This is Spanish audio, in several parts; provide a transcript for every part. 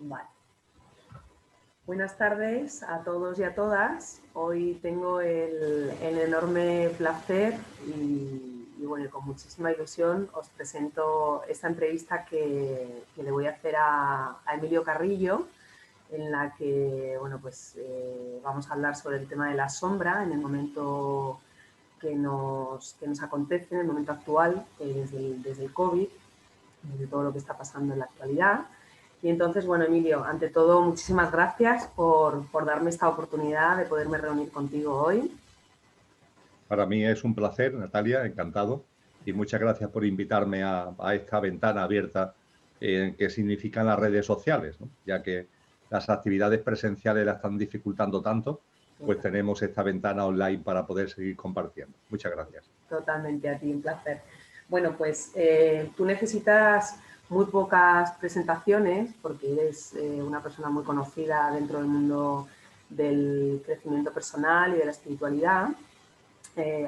Vale. Buenas tardes a todos y a todas. Hoy tengo el enorme placer y bueno, con muchísima ilusión os presento esta entrevista que le voy a hacer a Emilio Carrillo, en la que bueno, pues, vamos a hablar sobre el tema de la sombra en el momento que nos acontece, en el momento actual, desde el COVID, de todo lo que está pasando en la actualidad. Y entonces, bueno, Emilio, ante todo, muchísimas gracias por darme esta oportunidad de poderme reunir contigo hoy. Para mí es un placer, Natalia, encantado. Y muchas gracias por invitarme a esta ventana abierta que significan las redes sociales, ¿no? Ya que las actividades presenciales las están dificultando tanto, pues tenemos esta ventana online para poder seguir compartiendo. Muchas gracias. Totalmente, a ti, un placer. Bueno, pues tú necesitas muy pocas presentaciones porque eres una persona muy conocida dentro del mundo del crecimiento personal y de la espiritualidad.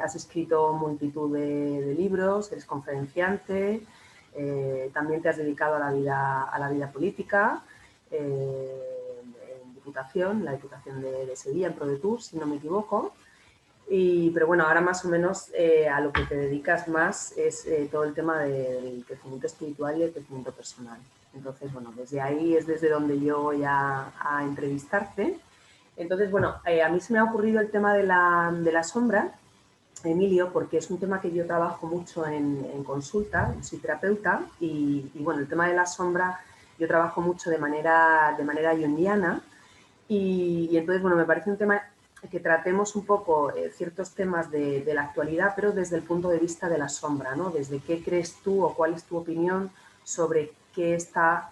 Has escrito multitud de libros, eres conferenciante, también te has dedicado a la vida política, en Diputación, la Diputación de Sevilla, en ProDetour, si no me equivoco. Pero bueno, ahora más o menos a lo que te dedicas más es todo el tema del crecimiento espiritual y el crecimiento personal. Entonces, bueno, desde ahí es desde donde yo voy a entrevistarte. Entonces, bueno, a mí se me ha ocurrido el tema de la sombra, Emilio, porque es un tema que yo trabajo mucho en consulta, soy terapeuta, y bueno, el tema de la sombra yo trabajo mucho de manera junguiana, y entonces, bueno, me parece un tema que tratemos un poco ciertos temas de la actualidad, pero desde el punto de vista de la sombra, ¿no? Desde qué crees tú o cuál es tu opinión sobre qué está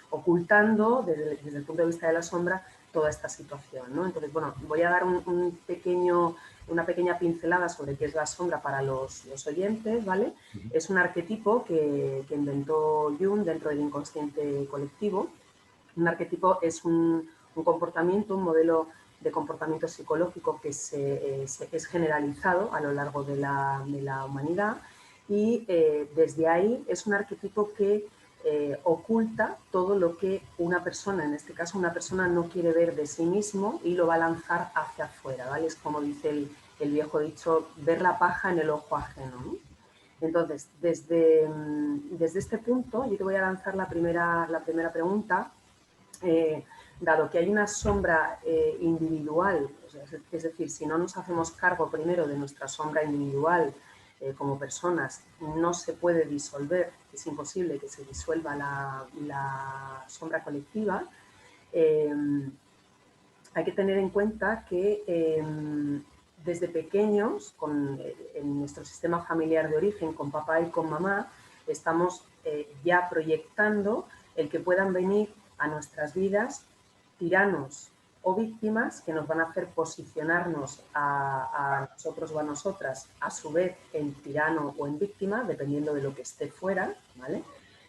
ocultando desde el punto de vista de la sombra toda esta situación, ¿no? Entonces, bueno, voy a dar una pequeña pincelada sobre qué es la sombra para los oyentes, ¿vale? Es un arquetipo que inventó Jung dentro del inconsciente colectivo. Un arquetipo es un comportamiento, un modelo de comportamiento psicológico que es generalizado a lo largo de la humanidad, y desde ahí es un arquetipo que oculta todo lo que una persona, en este caso una persona, no quiere ver de sí mismo y lo va a lanzar hacia afuera, ¿vale? Es como dice el viejo dicho, ver la paja en el ojo ajeno, ¿no? Entonces, desde este punto, yo te voy a lanzar la primera pregunta. Dado que hay una sombra individual, o sea, es decir, si no nos hacemos cargo primero de nuestra sombra individual como personas, no se puede disolver, es imposible que se disuelva la sombra colectiva. Hay que tener en cuenta que desde pequeños, en nuestro sistema familiar de origen, con papá y con mamá, estamos ya proyectando el que puedan venir a nuestras vidas tiranos o víctimas que nos van a hacer posicionarnos a nosotros o a nosotras, a su vez, en tirano o en víctima, dependiendo de lo que esté fuera, ¿vale?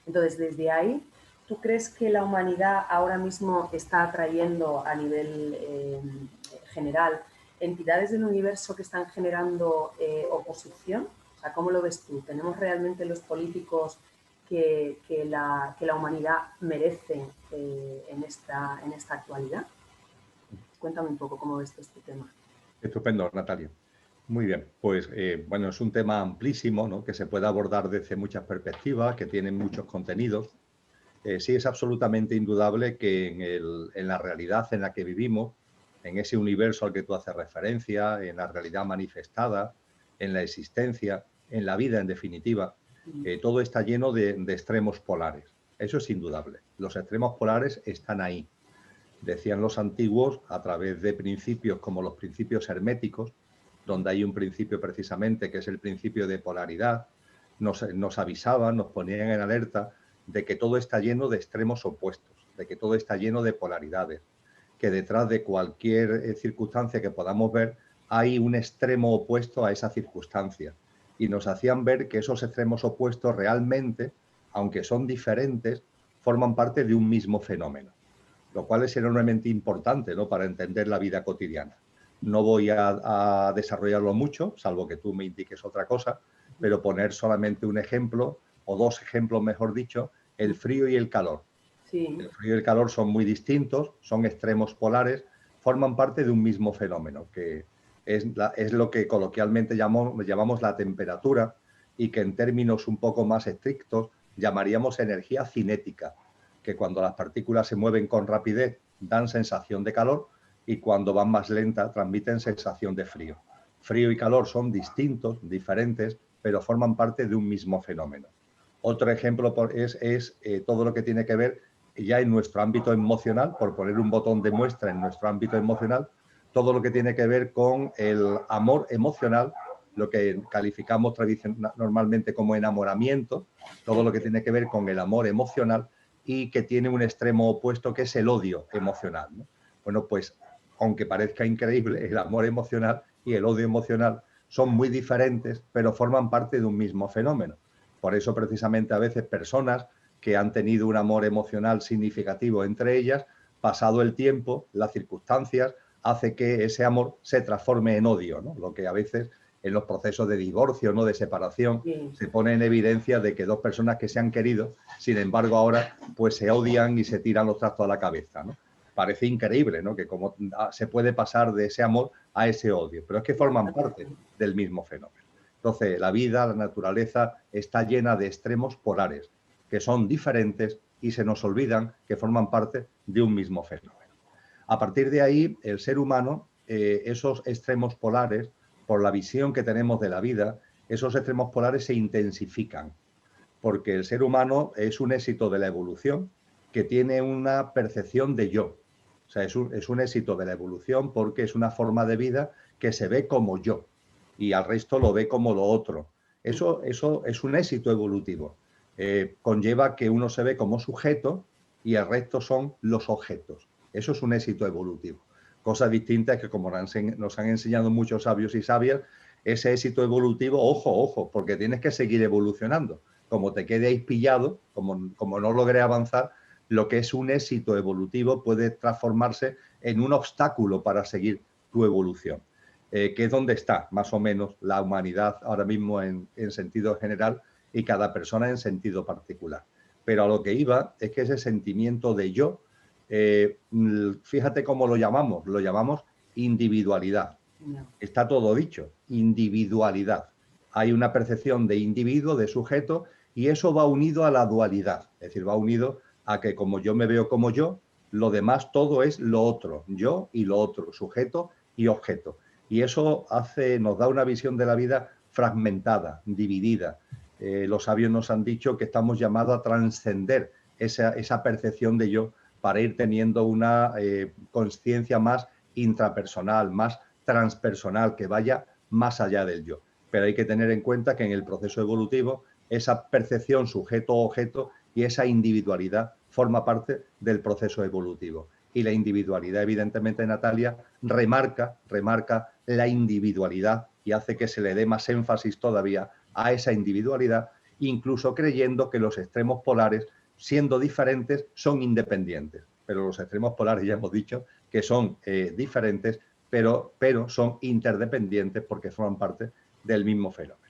Entonces, desde ahí, ¿tú crees que la humanidad ahora mismo está atrayendo a nivel general entidades del universo que están generando oposición? O sea, ¿cómo lo ves tú? ¿Tenemos realmente los políticos que la humanidad merece en esta actualidad? Cuéntame un poco cómo ves este tema. Estupendo, Natalia. Muy bien, pues bueno, es un tema amplísimo, ¿no? Que se puede abordar desde muchas perspectivas, que tiene muchos contenidos. Sí es absolutamente indudable que en la realidad en la que vivimos, en ese universo al que tú haces referencia, en la realidad manifestada, en la existencia, en la vida en definitiva, todo está lleno de extremos polares. Eso es indudable. Los extremos polares están ahí. Decían los antiguos, a través de principios como los principios herméticos, donde hay un principio precisamente que es el principio de polaridad, nos avisaban, nos ponían en alerta de que todo está lleno de extremos opuestos, de que todo está lleno de polaridades, que detrás de cualquier circunstancia que podamos ver hay un extremo opuesto a esa circunstancia. Y nos hacían ver que esos extremos opuestos realmente, aunque son diferentes, forman parte de un mismo fenómeno, lo cual es enormemente importante, ¿no?, para entender la vida cotidiana. No voy a desarrollarlo mucho, salvo que tú me indiques otra cosa, pero poner solamente un ejemplo, o dos ejemplos, mejor dicho, el frío y el calor. Sí. El frío y el calor son muy distintos, son extremos polares, forman parte de un mismo fenómeno, que es lo que coloquialmente llamamos la temperatura y que en términos un poco más estrictos llamaríamos energía cinética, que cuando las partículas se mueven con rapidez dan sensación de calor y cuando van más lenta transmiten sensación de frío. Frío y calor son distintos, diferentes, pero forman parte de un mismo fenómeno. Otro ejemplo es todo lo que tiene que ver ya en nuestro ámbito emocional, por poner un botón de muestra en nuestro ámbito emocional, todo lo que tiene que ver con el amor emocional, lo que calificamos normalmente como enamoramiento, todo lo que tiene que ver con el amor emocional y que tiene un extremo opuesto que es el odio emocional, ¿no? Bueno, pues aunque parezca increíble, el amor emocional y el odio emocional son muy diferentes, pero forman parte de un mismo fenómeno. Por eso precisamente a veces personas que han tenido un amor emocional significativo entre ellas, pasado el tiempo, las circunstancias, hace que ese amor se transforme en odio, ¿no? Lo que a veces en los procesos de divorcio, ¿no?, de separación, Sí. se pone en evidencia de que dos personas que se han querido, sin embargo ahora pues se odian y se tiran los trastos a la cabeza, ¿no? Parece increíble, ¿no?, que como se puede pasar de ese amor a ese odio, pero es que forman parte del mismo fenómeno. Entonces, la vida, la naturaleza está llena de extremos polares, que son diferentes y se nos olvidan que forman parte de un mismo fenómeno. A partir de ahí, el ser humano, esos extremos polares, por la visión que tenemos de la vida, esos extremos polares se intensifican, porque el ser humano es un éxito de la evolución que tiene una percepción de yo. O sea, es un éxito de la evolución porque es una forma de vida que se ve como yo y al resto lo ve como lo otro. Eso es un éxito evolutivo. Conlleva que uno se ve como sujeto y el resto son los objetos. Eso es un éxito evolutivo. Cosa distinta es que, como nos han enseñado muchos sabios y sabias, ese éxito evolutivo, ojo, porque tienes que seguir evolucionando. Como te quedes pillado, como no logré avanzar, lo que es un éxito evolutivo puede transformarse en un obstáculo para seguir tu evolución, que es donde está más o menos la humanidad ahora mismo en sentido general y cada persona en sentido particular. Pero a lo que iba es que ese sentimiento de yo, fíjate cómo lo llamamos individualidad. Está todo dicho, individualidad. Hay una percepción de individuo, de sujeto, y eso va unido a la dualidad, es decir, va unido a que como yo me veo como yo, lo demás todo es lo otro, yo y lo otro, sujeto y objeto. Y eso nos da una visión de la vida fragmentada, dividida. Los sabios nos han dicho que estamos llamados a trascender esa percepción de yo para ir teniendo una conciencia más intrapersonal, más transpersonal, que vaya más allá del yo. Pero hay que tener en cuenta que en el proceso evolutivo esa percepción sujeto-objeto y esa individualidad forma parte del proceso evolutivo. Y la individualidad, evidentemente, Natalia, remarca la individualidad y hace que se le dé más énfasis todavía a esa individualidad, incluso creyendo que los extremos polares, siendo diferentes, son independientes. Pero los extremos polares ya hemos dicho que son diferentes, pero son interdependientes porque forman parte del mismo fenómeno.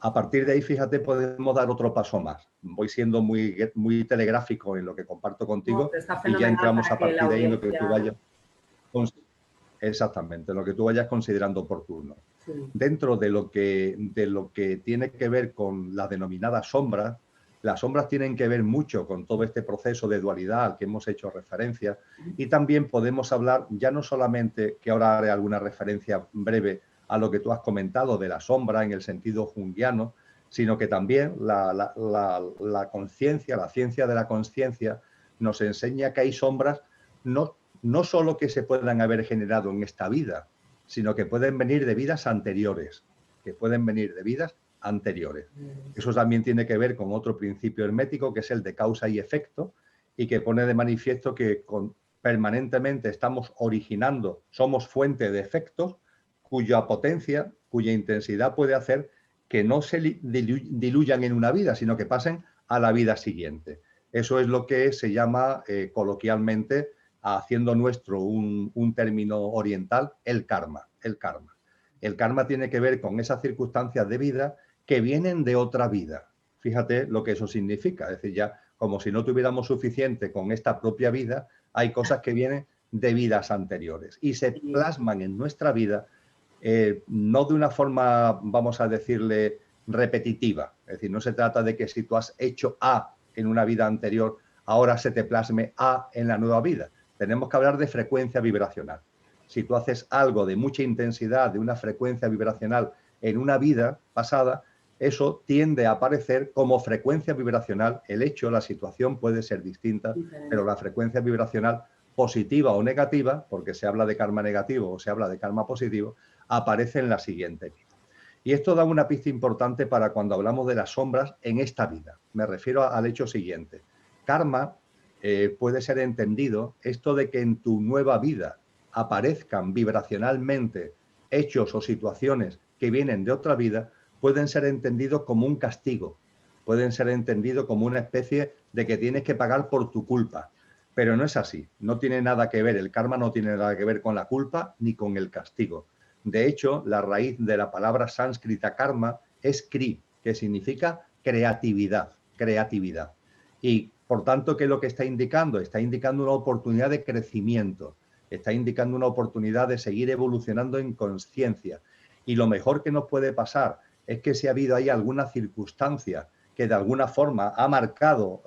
A partir de ahí, fíjate, podemos dar otro paso más. Voy siendo muy telegráfico en lo que comparto No, contigo pero está y ya fenomenal entramos para a que la partir de ahí en lo que tú audiencia... vayas, exactamente, lo que tú vayas considerando oportuno. Sí. Dentro de lo que tiene que ver con las denominadas sombras, las sombras tienen que ver mucho con todo este proceso de dualidad al que hemos hecho referencia, y también podemos hablar ya no solamente, que ahora haré alguna referencia breve a lo que tú has comentado de la sombra en el sentido junguiano, sino que también la conciencia, la ciencia de la conciencia nos enseña que hay sombras no solo que se puedan haber generado en esta vida, sino que pueden venir de vidas anteriores, Eso también tiene que ver con otro principio hermético, que es el de causa y efecto, y que pone de manifiesto que permanentemente estamos originando, somos fuente de efectos cuya potencia, cuya intensidad puede hacer que no se diluyan en una vida, sino que pasen a la vida siguiente. Eso es lo que se llama coloquialmente, haciendo nuestro un término oriental, el karma. El karma tiene que ver con esas circunstancias de vida que vienen de otra vida. Fíjate lo que eso significa. Es decir, ya como si no tuviéramos suficiente con esta propia vida, hay cosas que vienen de vidas anteriores y se plasman en nuestra vida, no de una forma, vamos a decirle, repetitiva. Es decir, no se trata de que si tú has hecho A en una vida anterior, ahora se te plasme A en la nueva vida. Tenemos que hablar de frecuencia vibracional. Si tú haces algo de mucha intensidad, de una frecuencia vibracional en una vida pasada, eso tiende a aparecer como frecuencia vibracional. El hecho, la situación puede ser distinta, pero la frecuencia vibracional positiva o negativa, porque se habla de karma negativo o se habla de karma positivo, aparece en la siguiente vida. Y esto da una pista importante para cuando hablamos de las sombras en esta vida. Me refiero al hecho siguiente. Karma puede ser entendido, esto de que en tu nueva vida aparezcan vibracionalmente hechos o situaciones que vienen de otra vida, pueden ser entendidos como un castigo, pueden ser entendidos como una especie de que tienes que pagar por tu culpa. Pero no es así, no tiene nada que ver, el karma no tiene nada que ver con la culpa ni con el castigo. De hecho, la raíz de la palabra sánscrita karma es kri, que significa creatividad, creatividad. Y por tanto, ¿qué es lo que está indicando? Está indicando una oportunidad de crecimiento, está indicando una oportunidad de seguir evolucionando en conciencia. Y lo mejor que nos puede pasar es que si ha habido ahí alguna circunstancia que de alguna forma ha marcado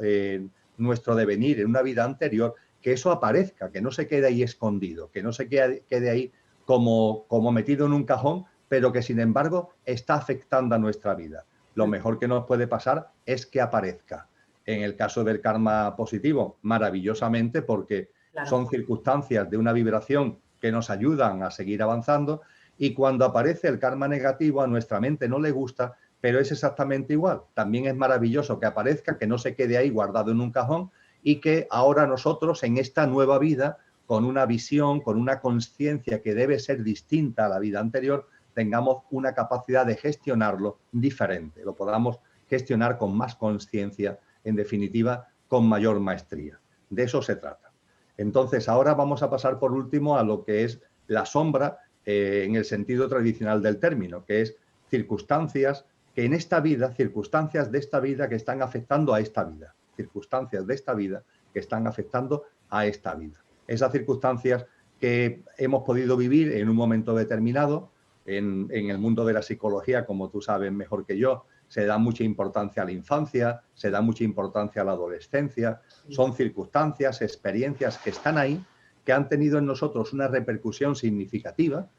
nuestro devenir en una vida anterior, que eso aparezca, que no se quede ahí escondido, que no se quede ahí como metido en un cajón, pero que sin embargo está afectando a nuestra vida. Lo mejor que nos puede pasar es que aparezca. En el caso del karma positivo, maravillosamente, porque son circunstancias de una vibración que nos ayudan a seguir avanzando, y cuando aparece el karma negativo a nuestra mente no le gusta, pero es exactamente igual. También es maravilloso que aparezca, que no se quede ahí guardado en un cajón y que ahora nosotros en esta nueva vida, con una visión, con una conciencia que debe ser distinta a la vida anterior, tengamos una capacidad de gestionarlo diferente, lo podamos gestionar con más conciencia, en definitiva, con mayor maestría. De eso se trata. Entonces, ahora vamos a pasar por último a lo que es la sombra en el sentido tradicional del término, que es circunstancias que en esta vida, circunstancias de esta vida que están afectando a esta vida, circunstancias de esta vida que están afectando a esta vida. Esas circunstancias que hemos podido vivir en un momento determinado, en el mundo de la psicología, como tú sabes mejor que yo, se da mucha importancia a la infancia, se da mucha importancia a la adolescencia, son circunstancias, experiencias que están ahí, que han tenido en nosotros una repercusión significativa,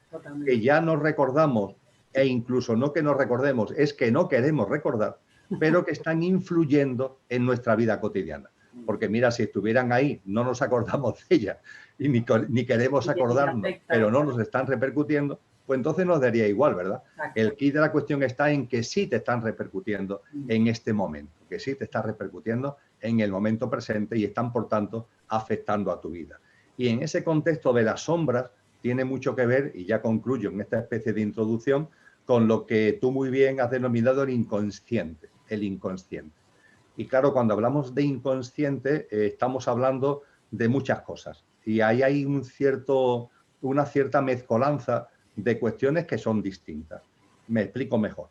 que ya nos recordamos, e incluso no que nos recordemos, es que no queremos recordar, pero que están influyendo en nuestra vida cotidiana. Porque mira, si estuvieran ahí, no nos acordamos de ellas y ni queremos acordarnos, pero no nos están repercutiendo, pues entonces nos daría igual, ¿verdad? El kit de la cuestión está en que sí te están repercutiendo en este momento, que sí te está repercutiendo en el momento presente y están, por tanto, afectando a tu vida. Y en ese contexto de las sombras tiene mucho que ver, y ya concluyo en esta especie de introducción, con lo que tú muy bien has denominado el inconsciente, el inconsciente. Y claro, cuando hablamos de inconsciente, estamos hablando de muchas cosas. Y ahí hay una cierta mezcolanza de cuestiones que son distintas. Me explico mejor.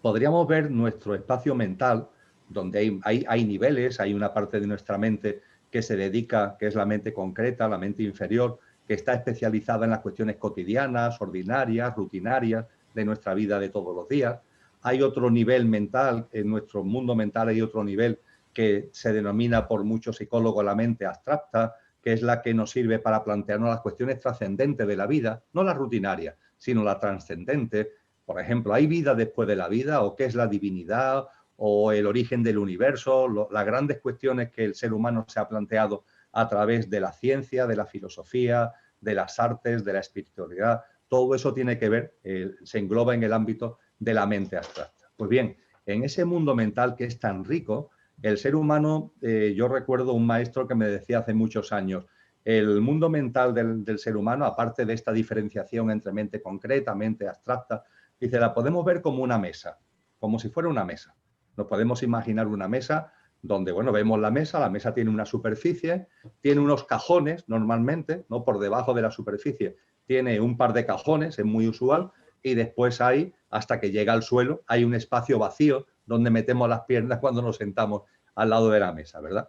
Podríamos ver nuestro espacio mental, donde hay niveles, hay una parte de nuestra mente que se dedica, que es la mente concreta, la mente inferior, que está especializada en las cuestiones cotidianas, ordinarias, rutinarias de nuestra vida de todos los días. Hay otro nivel mental, en nuestro mundo mental hay otro nivel que se denomina por muchos psicólogos la mente abstracta, que es la que nos sirve para plantearnos las cuestiones trascendentes de la vida, no las rutinarias, sino la trascendente. Por ejemplo, ¿hay vida después de la vida? ¿O qué es la divinidad? ¿O el origen del universo? Las grandes cuestiones que el ser humano se ha planteado a través de la ciencia, de la filosofía, de las artes, de la espiritualidad. Todo eso tiene que ver, se engloba en el ámbito de la mente abstracta. Pues bien, en ese mundo mental que es tan rico, el ser humano, yo recuerdo un maestro que me decía hace muchos años, el mundo mental del ser humano, aparte de esta diferenciación entre mente concreta, mente abstracta, dice, la podemos ver como una mesa, como si fuera una mesa. Nos podemos imaginar una mesa donde, bueno, vemos la mesa tiene una superficie, tiene unos cajones normalmente, ¿no? Por debajo de la superficie tiene un par de cajones, es muy usual, y después hay, hasta que llega al suelo, hay un espacio vacío donde metemos las piernas cuando nos sentamos al lado de la mesa, ¿verdad?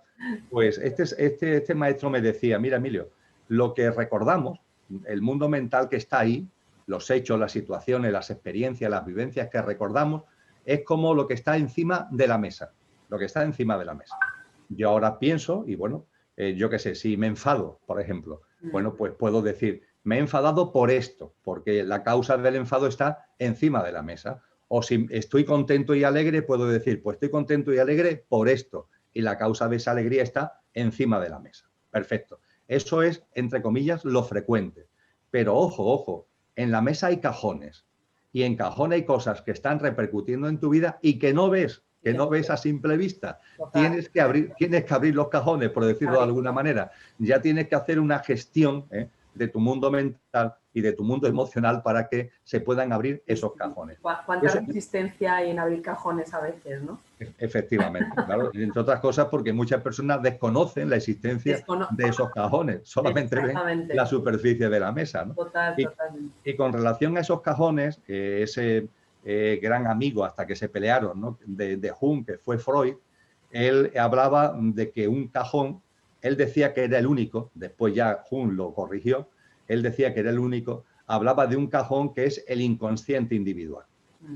Pues este maestro me decía, mira, Emilio, lo que recordamos, el mundo mental que está ahí, los hechos, las situaciones, las experiencias, las vivencias que recordamos, es como lo que está encima de la mesa, lo que está encima de la mesa. Yo ahora pienso, y bueno, yo qué sé, si me enfado, por ejemplo, bueno, pues puedo decir, me he enfadado por esto, porque la causa del enfado está encima de la mesa. O si estoy contento y alegre, puedo decir, pues estoy contento y alegre por esto, y la causa de esa alegría está encima de la mesa. Perfecto. Eso es, entre comillas, lo frecuente. Pero ojo, ojo, en la mesa hay cajones, y en cajones hay cosas que están repercutiendo en tu vida y que no ves a simple vista. Total. Tienes que abrir los cajones, por decirlo de alguna manera. Ya tienes que hacer una gestión de tu mundo mental y de tu mundo emocional para que se puedan abrir esos cajones. ¿Cuánta resistencia hay en abrir cajones a veces, no? Efectivamente, claro. Entre otras cosas porque muchas personas desconocen la existencia de esos cajones, solamente ven la superficie de la mesa, ¿no? Totalmente. Y con relación a esos cajones, ese gran amigo hasta que se pelearon, ¿no? de Jung, que fue Freud, él hablaba de que un cajón, él decía que era el único, después ya Jung lo corrigió, él decía que era el único, hablaba de un cajón que es el inconsciente individual.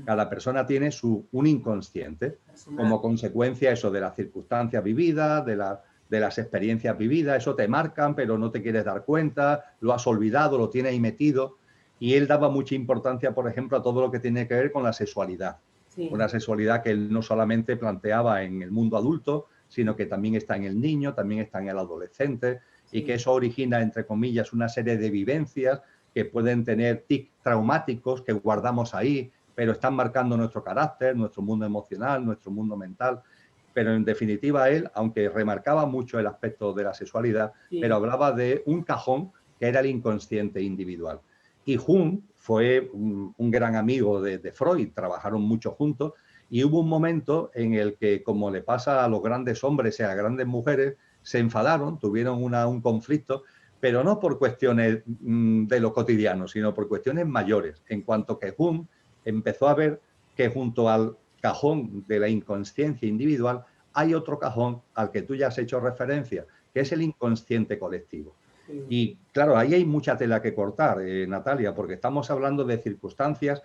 Cada persona tiene un inconsciente como consecuencia eso de las circunstancias vividas, de las experiencias vividas, eso te marcan, pero no te quieres dar cuenta, lo has olvidado, lo tienes ahí metido. Y él daba mucha importancia, por ejemplo, a todo lo que tiene que ver con la sexualidad. Sí. Una sexualidad que él no solamente planteaba en el mundo adulto, sino que también está en el niño, también está en el adolescente, sí. Y que eso origina, entre comillas, una serie de vivencias que pueden tener tics traumáticos que guardamos ahí, pero están marcando nuestro carácter, nuestro mundo emocional, nuestro mundo mental. Pero en definitiva él, aunque remarcaba mucho el aspecto de la sexualidad, sí. Pero hablaba de un cajón que era el inconsciente individual. Y Jung fue un gran amigo de Freud, trabajaron mucho juntos, y hubo un momento en el que, como le pasa a los grandes hombres y a las grandes mujeres, se enfadaron, tuvieron un conflicto, pero no por cuestiones de lo cotidiano, sino por cuestiones mayores, en cuanto que Jung empezó a ver que junto al cajón de la inconsciencia individual hay otro cajón al que tú ya has hecho referencia, que es el inconsciente colectivo. Sí. Y claro, ahí hay mucha tela que cortar, Natalia, porque estamos hablando de circunstancias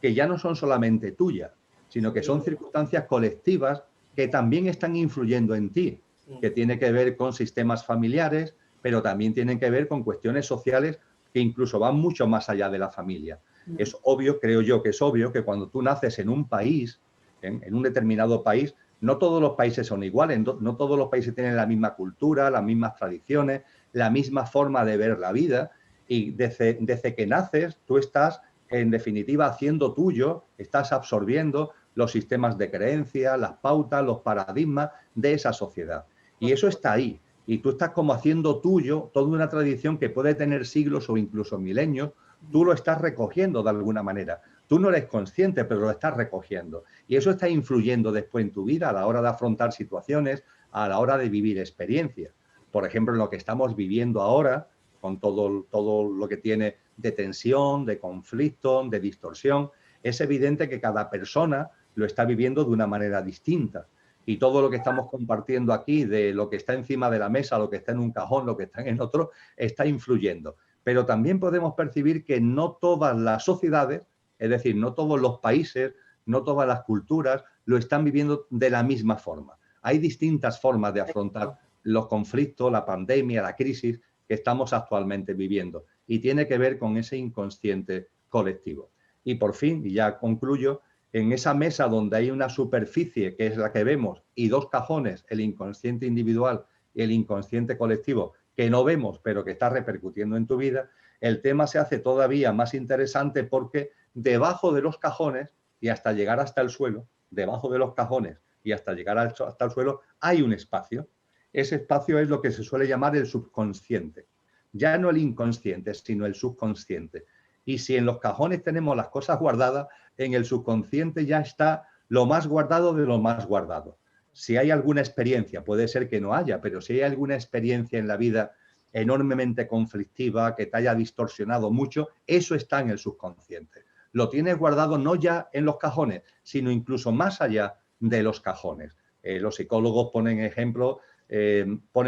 que ya no son solamente tuyas, sino que son circunstancias colectivas que también están influyendo en ti, que tiene que ver con sistemas familiares, pero también tienen que ver con cuestiones sociales que incluso van mucho más allá de la familia. Es obvio, creo yo que es obvio, que cuando tú naces en un país, en un determinado país, no todos los países son iguales, no todos los países tienen la misma cultura, las mismas tradiciones, la misma forma de ver la vida, y desde que naces tú estás, en definitiva, haciendo tuyo, estás absorbiendo los sistemas de creencia, las pautas, los paradigmas de esa sociedad. Y eso está ahí. Y tú estás como haciendo tuyo toda una tradición que puede tener siglos o incluso milenios. Tú lo estás recogiendo de alguna manera. Tú no eres consciente, pero lo estás recogiendo. Y eso está influyendo después en tu vida a la hora de afrontar situaciones, a la hora de vivir experiencias. Por ejemplo, en lo que estamos viviendo ahora, con todo lo que tiene de tensión, de conflicto, de distorsión, es evidente que cada persona lo está viviendo de una manera distinta. Y todo lo que estamos compartiendo aquí, de lo que está encima de la mesa, lo que está en un cajón, lo que está en otro, está influyendo. Pero también podemos percibir que no todas las sociedades, es decir, no todos los países, no todas las culturas, lo están viviendo de la misma forma. Hay distintas formas de afrontar los conflictos, la pandemia, la crisis que estamos actualmente viviendo. Y tiene que ver con ese inconsciente colectivo. Y por fin, y ya concluyo, en esa mesa donde hay una superficie, que es la que vemos, y dos cajones, el inconsciente individual y el inconsciente colectivo, que no vemos, pero que está repercutiendo en tu vida, el tema se hace todavía más interesante porque debajo de los cajones y hasta llegar hasta el suelo, debajo de los cajones y hasta llegar hasta el suelo, hay un espacio. Ese espacio es lo que se suele llamar el subconsciente. Ya no el inconsciente, sino el subconsciente. Y si en los cajones tenemos las cosas guardadas, en el subconsciente ya está lo más guardado de lo más guardado. Si hay alguna experiencia, puede ser que no haya, pero si hay alguna experiencia en la vida enormemente conflictiva, que te haya distorsionado mucho, eso está en el subconsciente. Lo tienes guardado no ya en los cajones, sino incluso más allá de los cajones. Los psicólogos ponen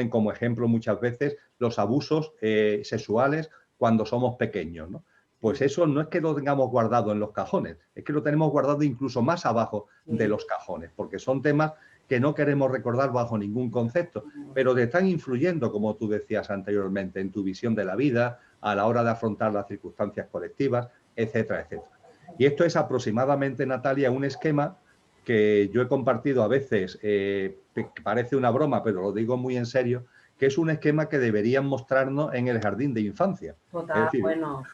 como ejemplo muchas veces los abusos sexuales cuando somos pequeños, ¿no? Pues eso no es que lo tengamos guardado en los cajones, es que lo tenemos guardado incluso más abajo de los cajones, porque son temas que no queremos recordar bajo ningún concepto, pero te están influyendo, como tú decías anteriormente, en tu visión de la vida, a la hora de afrontar las circunstancias colectivas, etcétera, etcétera. Y esto es aproximadamente, Natalia, un esquema que yo he compartido a veces, que parece una broma, pero lo digo muy en serio, que es un esquema que deberían mostrarnos en el jardín de infancia. Total, Es decir, bueno,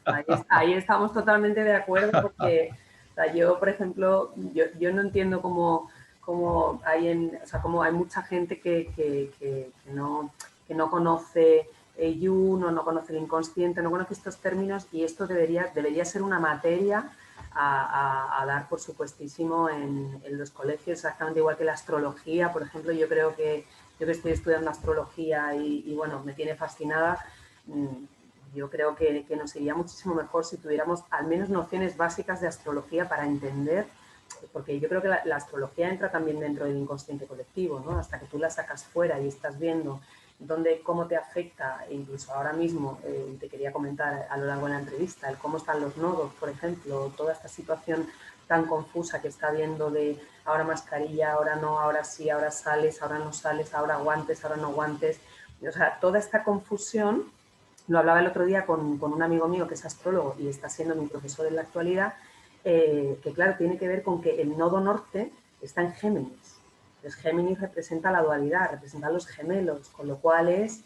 ahí estamos totalmente de acuerdo porque o sea, yo, por ejemplo, yo no entiendo cómo hay mucha gente que no conoce Jung, no conoce el inconsciente, no conoce estos términos y esto debería ser una materia a dar, por supuestísimo, en los colegios, exactamente igual que la astrología, por ejemplo. Yo que estoy estudiando astrología y bueno, me tiene fascinada. Yo creo que nos iría muchísimo mejor si tuviéramos al menos nociones básicas de astrología para entender, porque yo creo que la astrología entra también dentro del inconsciente colectivo, ¿no? Hasta que tú la sacas fuera y estás viendo cómo te afecta, incluso ahora mismo, te quería comentar a lo largo de la entrevista, el cómo están los nodos, por ejemplo, toda esta situación tan confusa que está habiendo de ahora mascarilla, ahora no, ahora sí, ahora sales, ahora no sales, ahora guantes, ahora no guantes. O sea, toda esta confusión, lo hablaba el otro día con un amigo mío que es astrólogo y está siendo mi profesor en la actualidad, que claro, tiene que ver con que el nodo norte está en Géminis. Entonces, Géminis representa la dualidad, representa los gemelos, con lo cual es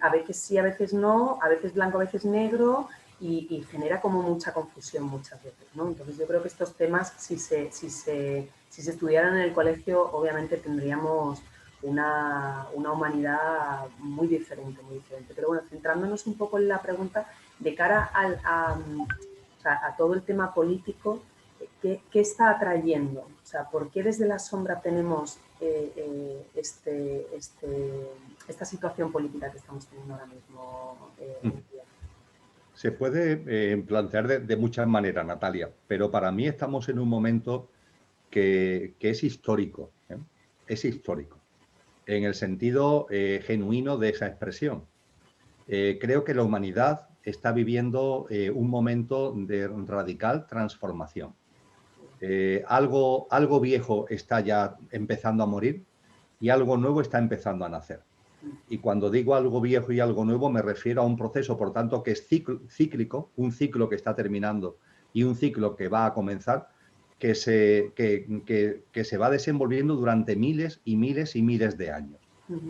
a veces sí, a veces no, a veces blanco, a veces negro, y genera como mucha confusión muchas veces, ¿no? Entonces yo creo que estos temas, si se estudiaran en el colegio, obviamente tendríamos una humanidad muy diferente, muy diferente. Pero bueno, centrándonos un poco en la pregunta, de cara a todo el tema político, ¿qué está atrayendo? O sea, ¿por qué desde la sombra tenemos esta situación política que estamos teniendo ahora mismo? Se puede plantear de muchas maneras, Natalia, pero para mí estamos en un momento que es histórico, ¿eh? Es histórico, en el sentido genuino de esa expresión. Creo que la humanidad está viviendo un momento de radical transformación. Algo viejo está ya empezando a morir y algo nuevo está empezando a nacer. Y cuando digo algo viejo y algo nuevo me refiero a un proceso, por tanto, que es cíclico, un ciclo que está terminando y un ciclo que va a comenzar, que se va desenvolviendo durante miles y miles y miles de años.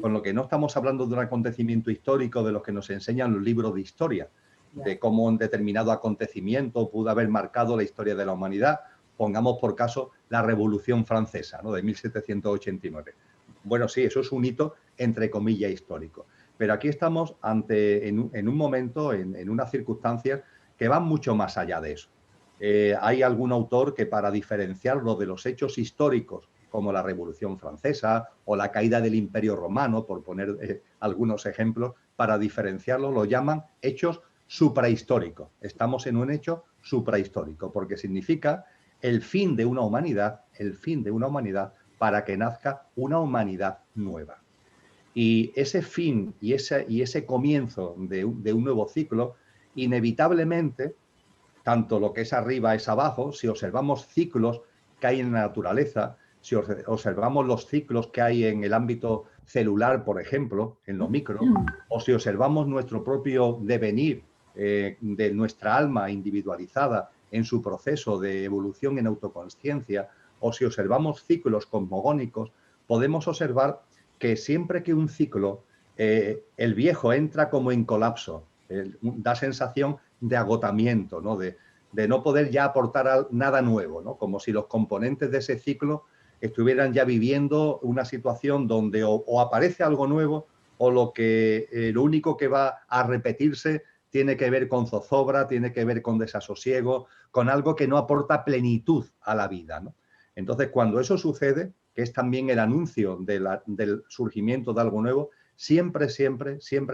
Con lo que no estamos hablando de un acontecimiento histórico de los que nos enseñan los libros de historia, de cómo un determinado acontecimiento pudo haber marcado la historia de la humanidad. Pongamos por caso la Revolución Francesa, ¿no?, de 1789. Bueno, sí, eso es un hito, entre comillas, histórico. Pero aquí estamos en un momento, en unas circunstancias que van mucho más allá de eso. Hay algún autor que, para diferenciarlo de los hechos históricos, como la Revolución Francesa o la caída del Imperio Romano, por poner algunos ejemplos, para diferenciarlo, lo llaman hechos suprahistóricos. Estamos en un hecho suprahistórico, porque significa el fin de una humanidad, para que nazca una humanidad nueva. Y ese fin y ese comienzo de un nuevo ciclo, inevitablemente, tanto lo que es arriba es abajo. Si observamos ciclos que hay en la naturaleza, si observamos los ciclos que hay en el ámbito celular, por ejemplo, en lo micro, o si observamos nuestro propio devenir de nuestra alma individualizada en su proceso de evolución en autoconsciencia, o si observamos ciclos cosmogónicos, podemos observar que siempre que un ciclo, el viejo entra como en colapso, da sensación de agotamiento, ¿no?, de no poder ya aportar nada nuevo, ¿no?, como si los componentes de ese ciclo estuvieran ya viviendo una situación donde o aparece algo nuevo o lo único que va a repetirse tiene que ver con zozobra, tiene que ver con desasosiego, con algo que no aporta plenitud a la vida, ¿no? Entonces, cuando eso sucede, que es también el anuncio del surgimiento de algo nuevo, siempre,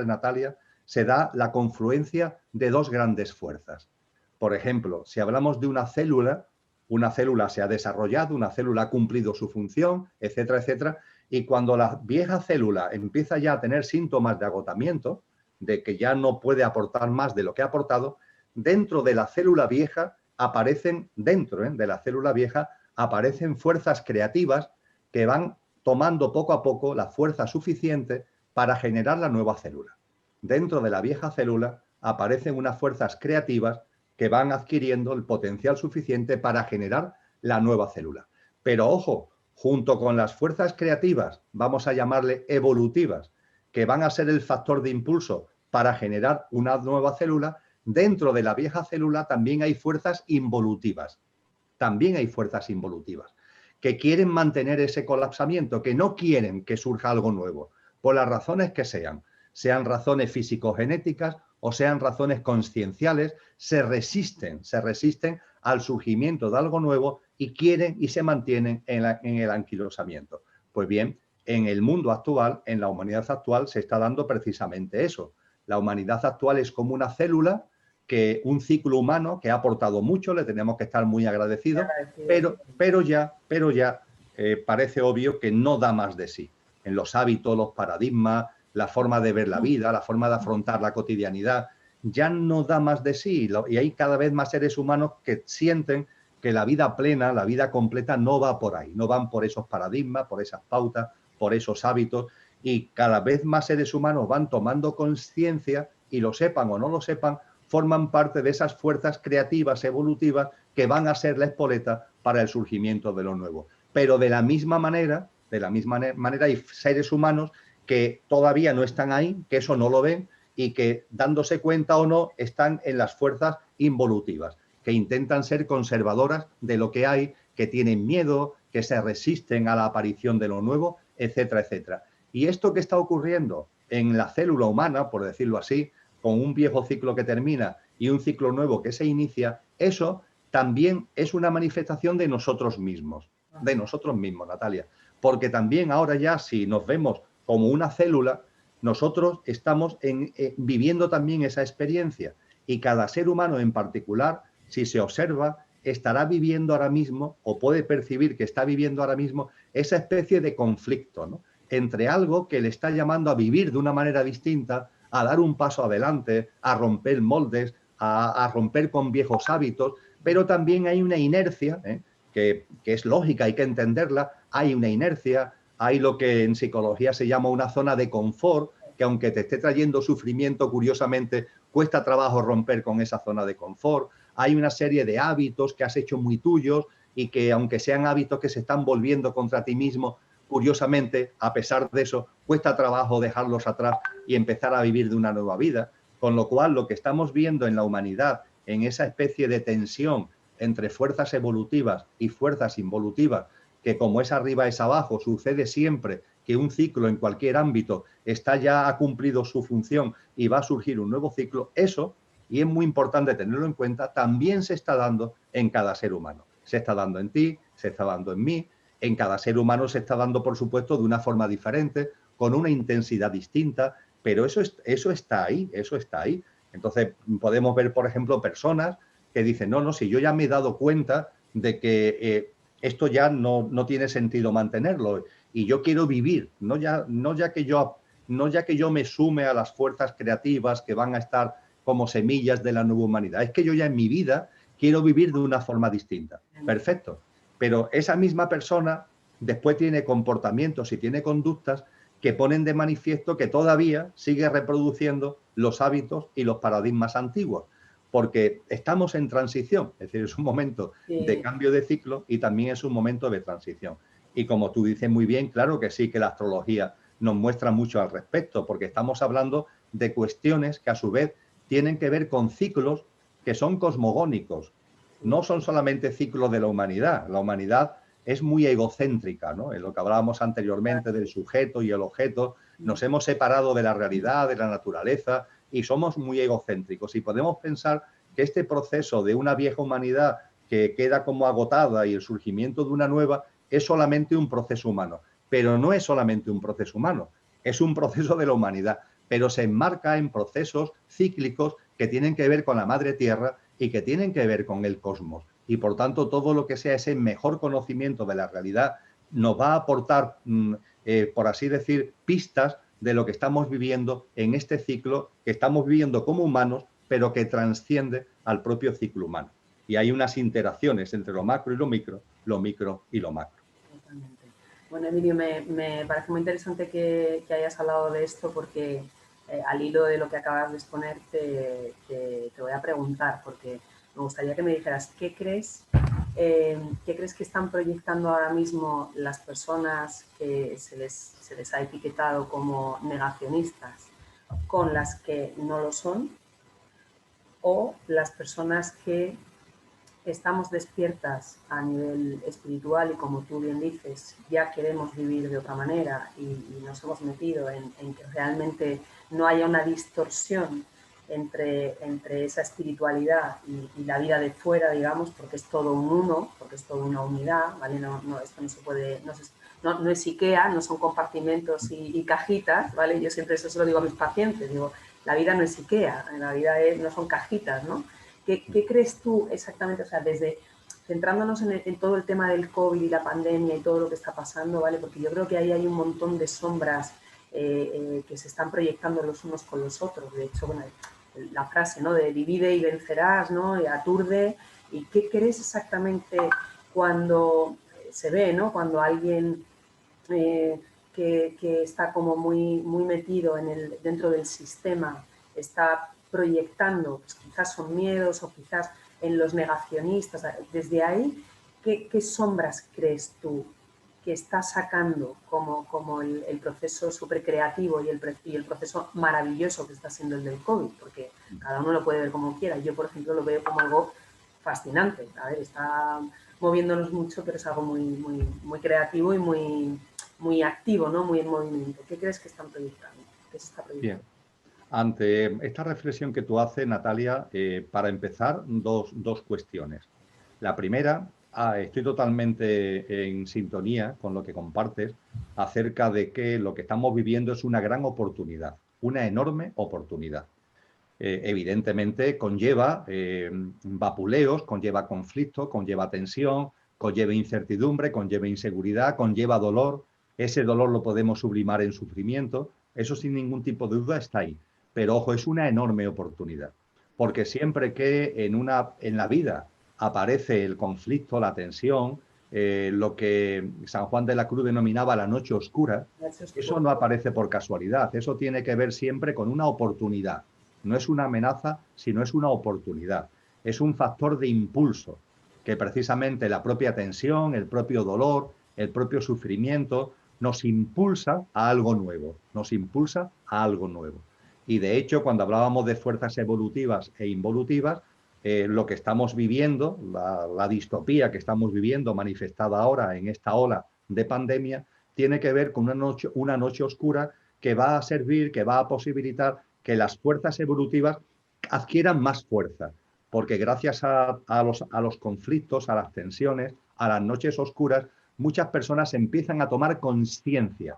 Natalia, se da la confluencia de dos grandes fuerzas. Por ejemplo, si hablamos de una célula, una célula se ha desarrollado, una célula ha cumplido su función, etcétera, etcétera. Y cuando la vieja célula empieza ya a tener síntomas de agotamiento, de que ya no puede aportar más de lo que ha aportado, dentro de la célula vieja aparecen, de la célula vieja aparecen fuerzas creativas que van tomando poco a poco la fuerza suficiente para generar la nueva célula. Dentro de la vieja célula aparecen unas fuerzas creativas que van adquiriendo el potencial suficiente para generar la nueva célula. Pero ojo, junto con las fuerzas creativas, vamos a llamarle evolutivas, que van a ser el factor de impulso para generar una nueva célula, dentro de la vieja célula también hay fuerzas involutivas. También hay fuerzas involutivas que quieren mantener ese colapsamiento, que no quieren que surja algo nuevo, por las razones que sean razones físico-genéticas o sean razones conscienciales, se resisten al surgimiento de algo nuevo y quieren y se mantienen en el anquilosamiento. Pues bien, en el mundo actual, en la humanidad actual, se está dando precisamente eso. La humanidad actual es como una célula, que un ciclo humano que ha aportado mucho, le tenemos que estar muy agradecidos, pero ya parece obvio que no da más de sí. En los hábitos, los paradigmas, la forma de ver la vida, la forma de afrontar la cotidianidad, ya no da más de sí. Y hay cada vez más seres humanos que sienten que la vida plena, la vida completa no va por ahí, no van por esos paradigmas, por esas pautas, por esos hábitos, y cada vez más seres humanos van tomando conciencia, y lo sepan o no lo sepan, forman parte de esas fuerzas creativas, evolutivas, que van a ser la espoleta para el surgimiento de lo nuevo. Pero de la misma manera hay seres humanos que todavía no están ahí, que eso no lo ven, y que, dándose cuenta o no, están en las fuerzas involutivas, que intentan ser conservadoras de lo que hay, que tienen miedo, que se resisten a la aparición de lo nuevo, etcétera, etcétera. Y esto que está ocurriendo en la célula humana, por decirlo así, con un viejo ciclo que termina y un ciclo nuevo que se inicia, eso también es una manifestación de nosotros mismos, Natalia. Porque también ahora ya, si nos vemos como una célula, nosotros estamos viviendo también esa experiencia, y cada ser humano en particular, si se observa, estará viviendo ahora mismo, o puede percibir que está viviendo ahora mismo, esa especie de conflicto, ¿no?, entre algo que le está llamando a vivir de una manera distinta, a dar un paso adelante, a romper moldes, a romper con viejos hábitos, pero también hay una inercia, que es lógica, hay que entenderla, hay una inercia, hay lo que en psicología se llama una zona de confort, que aunque te esté trayendo sufrimiento, curiosamente, cuesta trabajo romper con esa zona de confort. Hay una serie de hábitos que has hecho muy tuyos y que, aunque sean hábitos que se están volviendo contra ti mismo, curiosamente, a pesar de eso, cuesta trabajo dejarlos atrás y empezar a vivir de una nueva vida. Con lo cual, lo que estamos viendo en la humanidad, en esa especie de tensión entre fuerzas evolutivas y fuerzas involutivas, que como es arriba es abajo, sucede siempre que un ciclo en cualquier ámbito ha cumplido su función y va a surgir un nuevo ciclo, eso, y es muy importante tenerlo en cuenta, también se está dando en cada ser humano. Se está dando en ti, se está dando en mí, en cada ser humano se está dando, por supuesto, de una forma diferente, con una intensidad distinta, pero eso está ahí, eso está ahí. Entonces, podemos ver, por ejemplo, personas que dicen, no, si yo ya me he dado cuenta de que esto ya no tiene sentido mantenerlo, y yo quiero vivir, no ya que yo me sume a las fuerzas creativas que van a estar como semillas de la nueva humanidad, es que yo ya en mi vida quiero vivir de una forma distinta. Perfecto. Pero esa misma persona después tiene comportamientos y tiene conductas que ponen de manifiesto que todavía sigue reproduciendo los hábitos y los paradigmas antiguos, porque estamos en transición, es decir, es un momento de cambio de ciclo y también es un momento de transición. Y como tú dices muy bien, claro que sí, que la astrología nos muestra mucho al respecto, porque estamos hablando de cuestiones que a su vez tienen que ver con ciclos que son cosmogónicos. No son solamente ciclos de la humanidad. La humanidad es muy egocéntrica, ¿no? En lo que hablábamos anteriormente del sujeto y el objeto, nos hemos separado de la realidad, de la naturaleza, y somos muy egocéntricos. Y podemos pensar que este proceso de una vieja humanidad que queda como agotada y el surgimiento de una nueva es solamente un proceso humano. Pero no es solamente un proceso humano, es un proceso de la humanidad, pero se enmarca en procesos cíclicos que tienen que ver con la madre tierra y que tienen que ver con el cosmos. y por tanto todo lo que sea ese mejor conocimiento de la realidad nos va a aportar, por así decir, pistas de lo que estamos viviendo en este ciclo que estamos viviendo como humanos, pero que trasciende al propio ciclo humano. Y hay unas interacciones entre lo macro y lo micro y lo macro. Totalmente. Bueno, Emilio, me parece muy interesante que hayas hablado de esto porque al hilo de lo que acabas de exponer te voy a preguntar, porque me gustaría que me dijeras qué crees que están proyectando ahora mismo las personas que se les ha etiquetado como negacionistas con las que no lo son, o las personas que estamos despiertas a nivel espiritual y, como tú bien dices, ya queremos vivir de otra manera y nos hemos metido en que realmente no haya una distorsión entre esa espiritualidad y la vida de fuera, digamos, porque es todo un uno, porque es toda una unidad, ¿vale? Esto no se puede, no es IKEA, no son compartimentos y cajitas, ¿vale? Yo siempre eso se lo digo a mis pacientes, digo, la vida no es IKEA, la vida no son cajitas, ¿no? ¿Qué crees tú exactamente? O sea, desde centrándonos en todo el tema del COVID y la pandemia y todo lo que está pasando, ¿vale? Porque yo creo que ahí hay un montón de sombras que se están proyectando los unos con los otros. De hecho, bueno, la frase, ¿no? De divide y vencerás, ¿no? Y aturde. ¿Y qué crees exactamente cuando se ve, ¿no? Cuando alguien que está como muy metido dentro del sistema está proyectando, pues quizás son miedos o quizás en los negacionistas, desde ahí, ¿qué sombras crees tú que está sacando como el proceso súper creativo y el proceso maravilloso que está siendo el del COVID? Porque cada uno lo puede ver como quiera. Yo, por ejemplo, lo veo como algo fascinante. A ver, está moviéndonos mucho, pero es algo muy creativo y muy activo, ¿no? Muy en movimiento. ¿Qué crees que están proyectando? ¿Qué se está proyectando? Bien. Ante esta reflexión que tú haces, Natalia, para empezar, dos cuestiones. La primera, estoy totalmente en sintonía con lo que compartes acerca de que lo que estamos viviendo es una gran oportunidad, una enorme oportunidad. Evidentemente conlleva vapuleos, conlleva conflictos, conlleva tensión, conlleva incertidumbre, conlleva inseguridad, conlleva dolor. Ese dolor lo podemos sublimar en sufrimiento. Eso sin ningún tipo de duda está ahí. Pero ojo, es una enorme oportunidad. Porque siempre que en la vida aparece el conflicto, la tensión, lo que San Juan de la Cruz denominaba la noche oscura, eso no aparece por casualidad. Eso tiene que ver siempre con una oportunidad. No es una amenaza, sino es una oportunidad. Es un factor de impulso que precisamente la propia tensión, el propio dolor, el propio sufrimiento nos impulsa a algo nuevo, nos impulsa a algo nuevo. Y de hecho, cuando hablábamos de fuerzas evolutivas e involutivas, lo que estamos viviendo, la distopía que estamos viviendo manifestada ahora en esta ola de pandemia, tiene que ver con una noche oscura que va a servir, que va a posibilitar que las fuerzas evolutivas adquieran más fuerza, porque gracias a los conflictos, a las tensiones, a las noches oscuras, muchas personas empiezan a tomar conciencia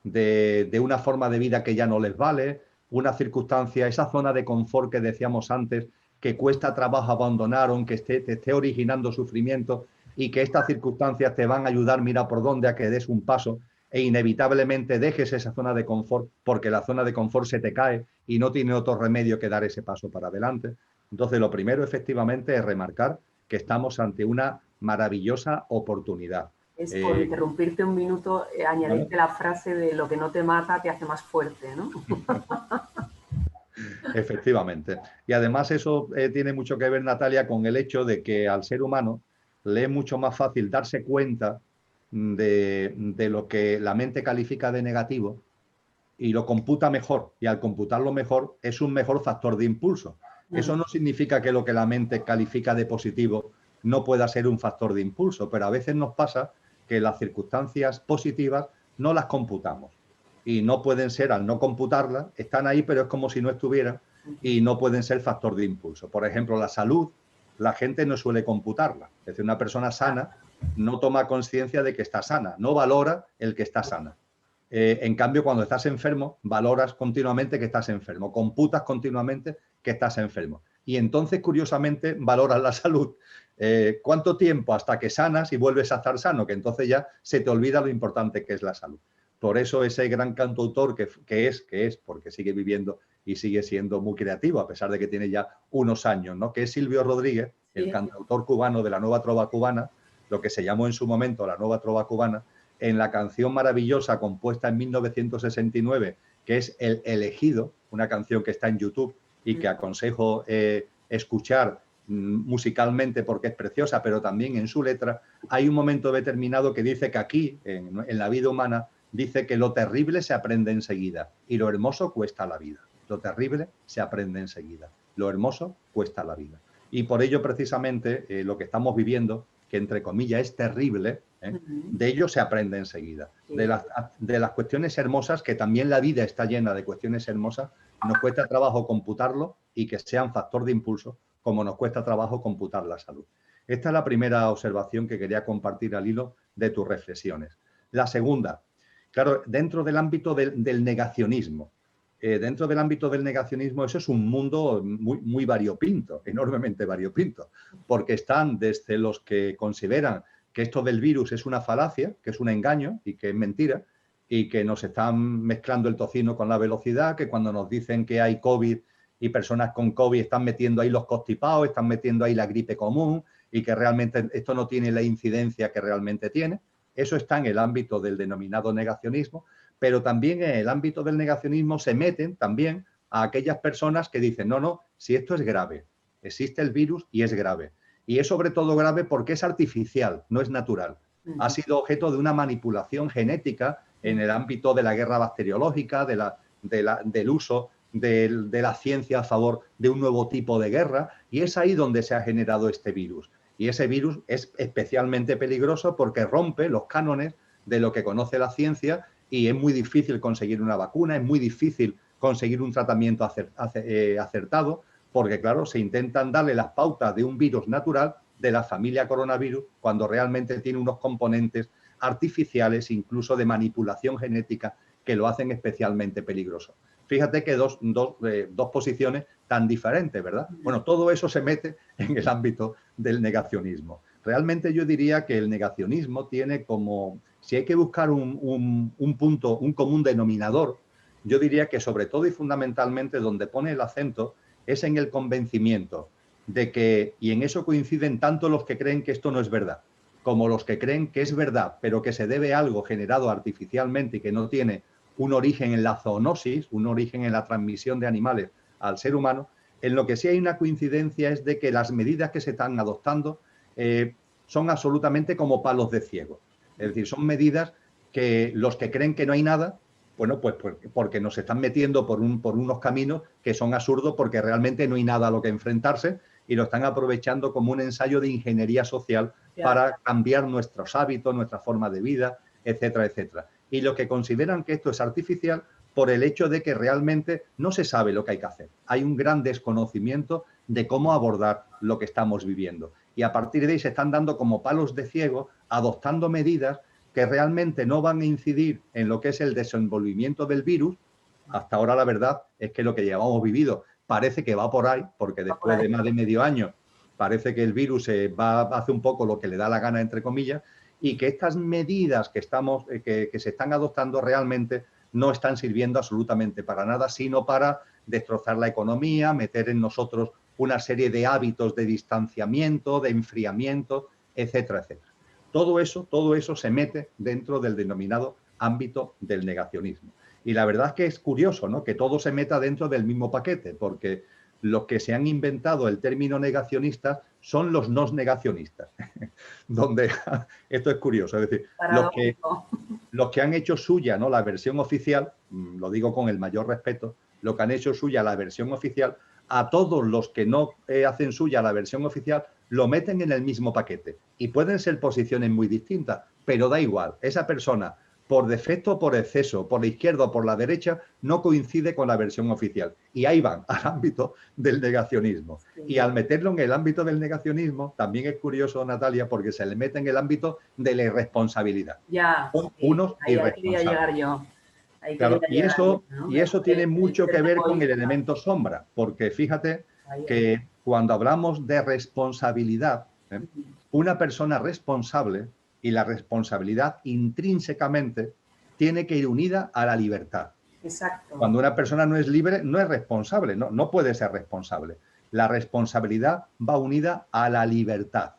de una forma de vida que ya no les vale, una circunstancia, esa zona de confort que decíamos antes, que cuesta trabajo abandonar, aunque te esté originando sufrimiento, y que estas circunstancias te van a ayudar, mira por dónde, a que des un paso e inevitablemente dejes esa zona de confort, porque la zona de confort se te cae y no tiene otro remedio que dar ese paso para adelante. Entonces, lo primero, efectivamente, es remarcar que estamos ante una maravillosa oportunidad. Es por interrumpirte un minuto, añadirte la frase de lo que no te mata te hace más fuerte, ¿no? Efectivamente. Y además eso tiene mucho que ver, Natalia, con el hecho de que al ser humano le es mucho más fácil darse cuenta de lo que la mente califica de negativo y lo computa mejor. Y al computarlo mejor es un mejor factor de impulso. Eso no significa que lo que la mente califica de positivo no pueda ser un factor de impulso, pero a veces nos pasa que las circunstancias positivas no las computamos y no pueden ser, al no computarlas, están ahí, pero es como si no estuvieran y no pueden ser factor de impulso. Por ejemplo, la salud, la gente no suele computarla. Es decir, una persona sana no toma conciencia de que está sana, no valora el que está sana. En cambio, cuando estás enfermo, valoras continuamente que estás enfermo, computas continuamente que estás enfermo. Y entonces, curiosamente, valoras la salud ¿Cuánto tiempo hasta que sanas y vuelves a estar sano? Que entonces ya se te olvida lo importante que es la salud. Por eso ese gran cantautor que es, porque sigue viviendo y sigue siendo muy creativo, a pesar de que tiene ya unos años, ¿no? Que es Silvio Rodríguez, el cantautor cubano de la nueva trova cubana, lo que se llamó en su momento la nueva trova cubana, en la canción maravillosa compuesta en 1969, que es El Elegido, una canción que está en YouTube y que aconsejo escuchar musicalmente porque es preciosa, pero también en su letra, hay un momento determinado que dice que aquí, en la vida humana, dice que lo terrible se aprende enseguida y lo hermoso cuesta la vida. Lo terrible se aprende enseguida, lo hermoso cuesta la vida. Y por ello, precisamente, lo que estamos viviendo, que entre comillas es terrible, de ello se aprende enseguida. De las cuestiones hermosas, que también la vida está llena de cuestiones hermosas, nos cuesta trabajo computarlo y que sean factor de impulso, como nos cuesta trabajo computar la salud. Esta es la primera observación que quería compartir al hilo de tus reflexiones. La segunda, claro, dentro del ámbito del negacionismo. Dentro del ámbito del negacionismo, eso es un mundo muy, muy variopinto, enormemente variopinto, porque están desde los que consideran que esto del virus es una falacia, que es un engaño y que es mentira, y que nos están mezclando el tocino con la velocidad, que cuando nos dicen que hay COVID y personas con COVID están metiendo ahí los constipados, están metiendo ahí la gripe común y que realmente esto no tiene la incidencia que realmente tiene. Eso está en el ámbito del denominado negacionismo, pero también en el ámbito del negacionismo se meten también a aquellas personas que dicen, no, no, si esto es grave, existe el virus y es grave. Y es sobre todo grave porque es artificial, no es natural. Ha sido objeto de una manipulación genética en el ámbito de la guerra bacteriológica, del uso de la ciencia a favor de un nuevo tipo de guerra, y es ahí donde se ha generado este virus. Y ese virus es especialmente peligroso porque rompe los cánones de lo que conoce la ciencia y es muy difícil conseguir una vacuna, es muy difícil conseguir un tratamiento acertado, porque claro, se intentan darle las pautas de un virus natural de la familia coronavirus cuando realmente tiene unos componentes artificiales, incluso de manipulación genética, que lo hacen especialmente peligroso. Fíjate que dos posiciones tan diferentes, ¿verdad? Bueno, todo eso se mete en el ámbito del negacionismo. Realmente yo diría que el negacionismo tiene como, si hay que buscar un punto, un común denominador, yo diría que sobre todo y fundamentalmente donde pone el acento es en el convencimiento de que, y en eso coinciden tanto los que creen que esto no es verdad, como los que creen que es verdad, pero que se debe a algo generado artificialmente y que no tiene un origen en la zoonosis, un origen en la transmisión de animales al ser humano. En lo que sí hay una coincidencia es de que las medidas que se están adoptando son absolutamente como palos de ciego. Es decir, son medidas que los que creen que no hay nada, bueno, pues porque nos están metiendo por unos caminos que son absurdos porque realmente no hay nada a lo que enfrentarse y lo están aprovechando como un ensayo de ingeniería social para cambiar nuestros hábitos, nuestra forma de vida, etcétera, etcétera. Y los que consideran que esto es artificial por el hecho de que realmente no se sabe lo que hay que hacer. Hay un gran desconocimiento de cómo abordar lo que estamos viviendo. Y a partir de ahí se están dando como palos de ciego, adoptando medidas que realmente no van a incidir en lo que es el desenvolvimiento del virus. Hasta ahora la verdad es que lo que llevamos vivido parece que va por ahí, porque después de más de medio año parece que el virus hace un poco lo que le da la gana, entre comillas, y que estas medidas que se están adoptando realmente no están sirviendo absolutamente para nada, sino para destrozar la economía, meter en nosotros una serie de hábitos de distanciamiento, de enfriamiento, etcétera, etcétera. Todo eso se mete dentro del denominado ámbito del negacionismo. Y la verdad es que es curioso, ¿no?, que todo se meta dentro del mismo paquete, porque los que se han inventado el término negacionista son los no negacionistas. Donde esto es curioso, es decir, los que han hecho suya, ¿no?, la versión oficial, lo digo con el mayor respeto, lo que han hecho suya la versión oficial, a todos los que no hacen suya la versión oficial, lo meten en el mismo paquete. Y pueden ser posiciones muy distintas, pero da igual. Esa persona, por defecto o por exceso, por la izquierda o por la derecha, no coincide con la versión oficial. Y ahí van, al ámbito del negacionismo. Y al meterlo en el ámbito del negacionismo, también es curioso, Natalia, porque se le mete en el ámbito de la irresponsabilidad. Ya, Unos irresponsables. quería llegar yo. Claro, y eso tiene mucho que ver con el elemento sombra, porque fíjate que cuando hablamos de responsabilidad, ¿eh? Una persona responsable, y la responsabilidad intrínsecamente tiene que ir unida a la libertad. Exacto. Cuando una persona no es libre, no es responsable, no puede ser responsable. La responsabilidad va unida a la libertad.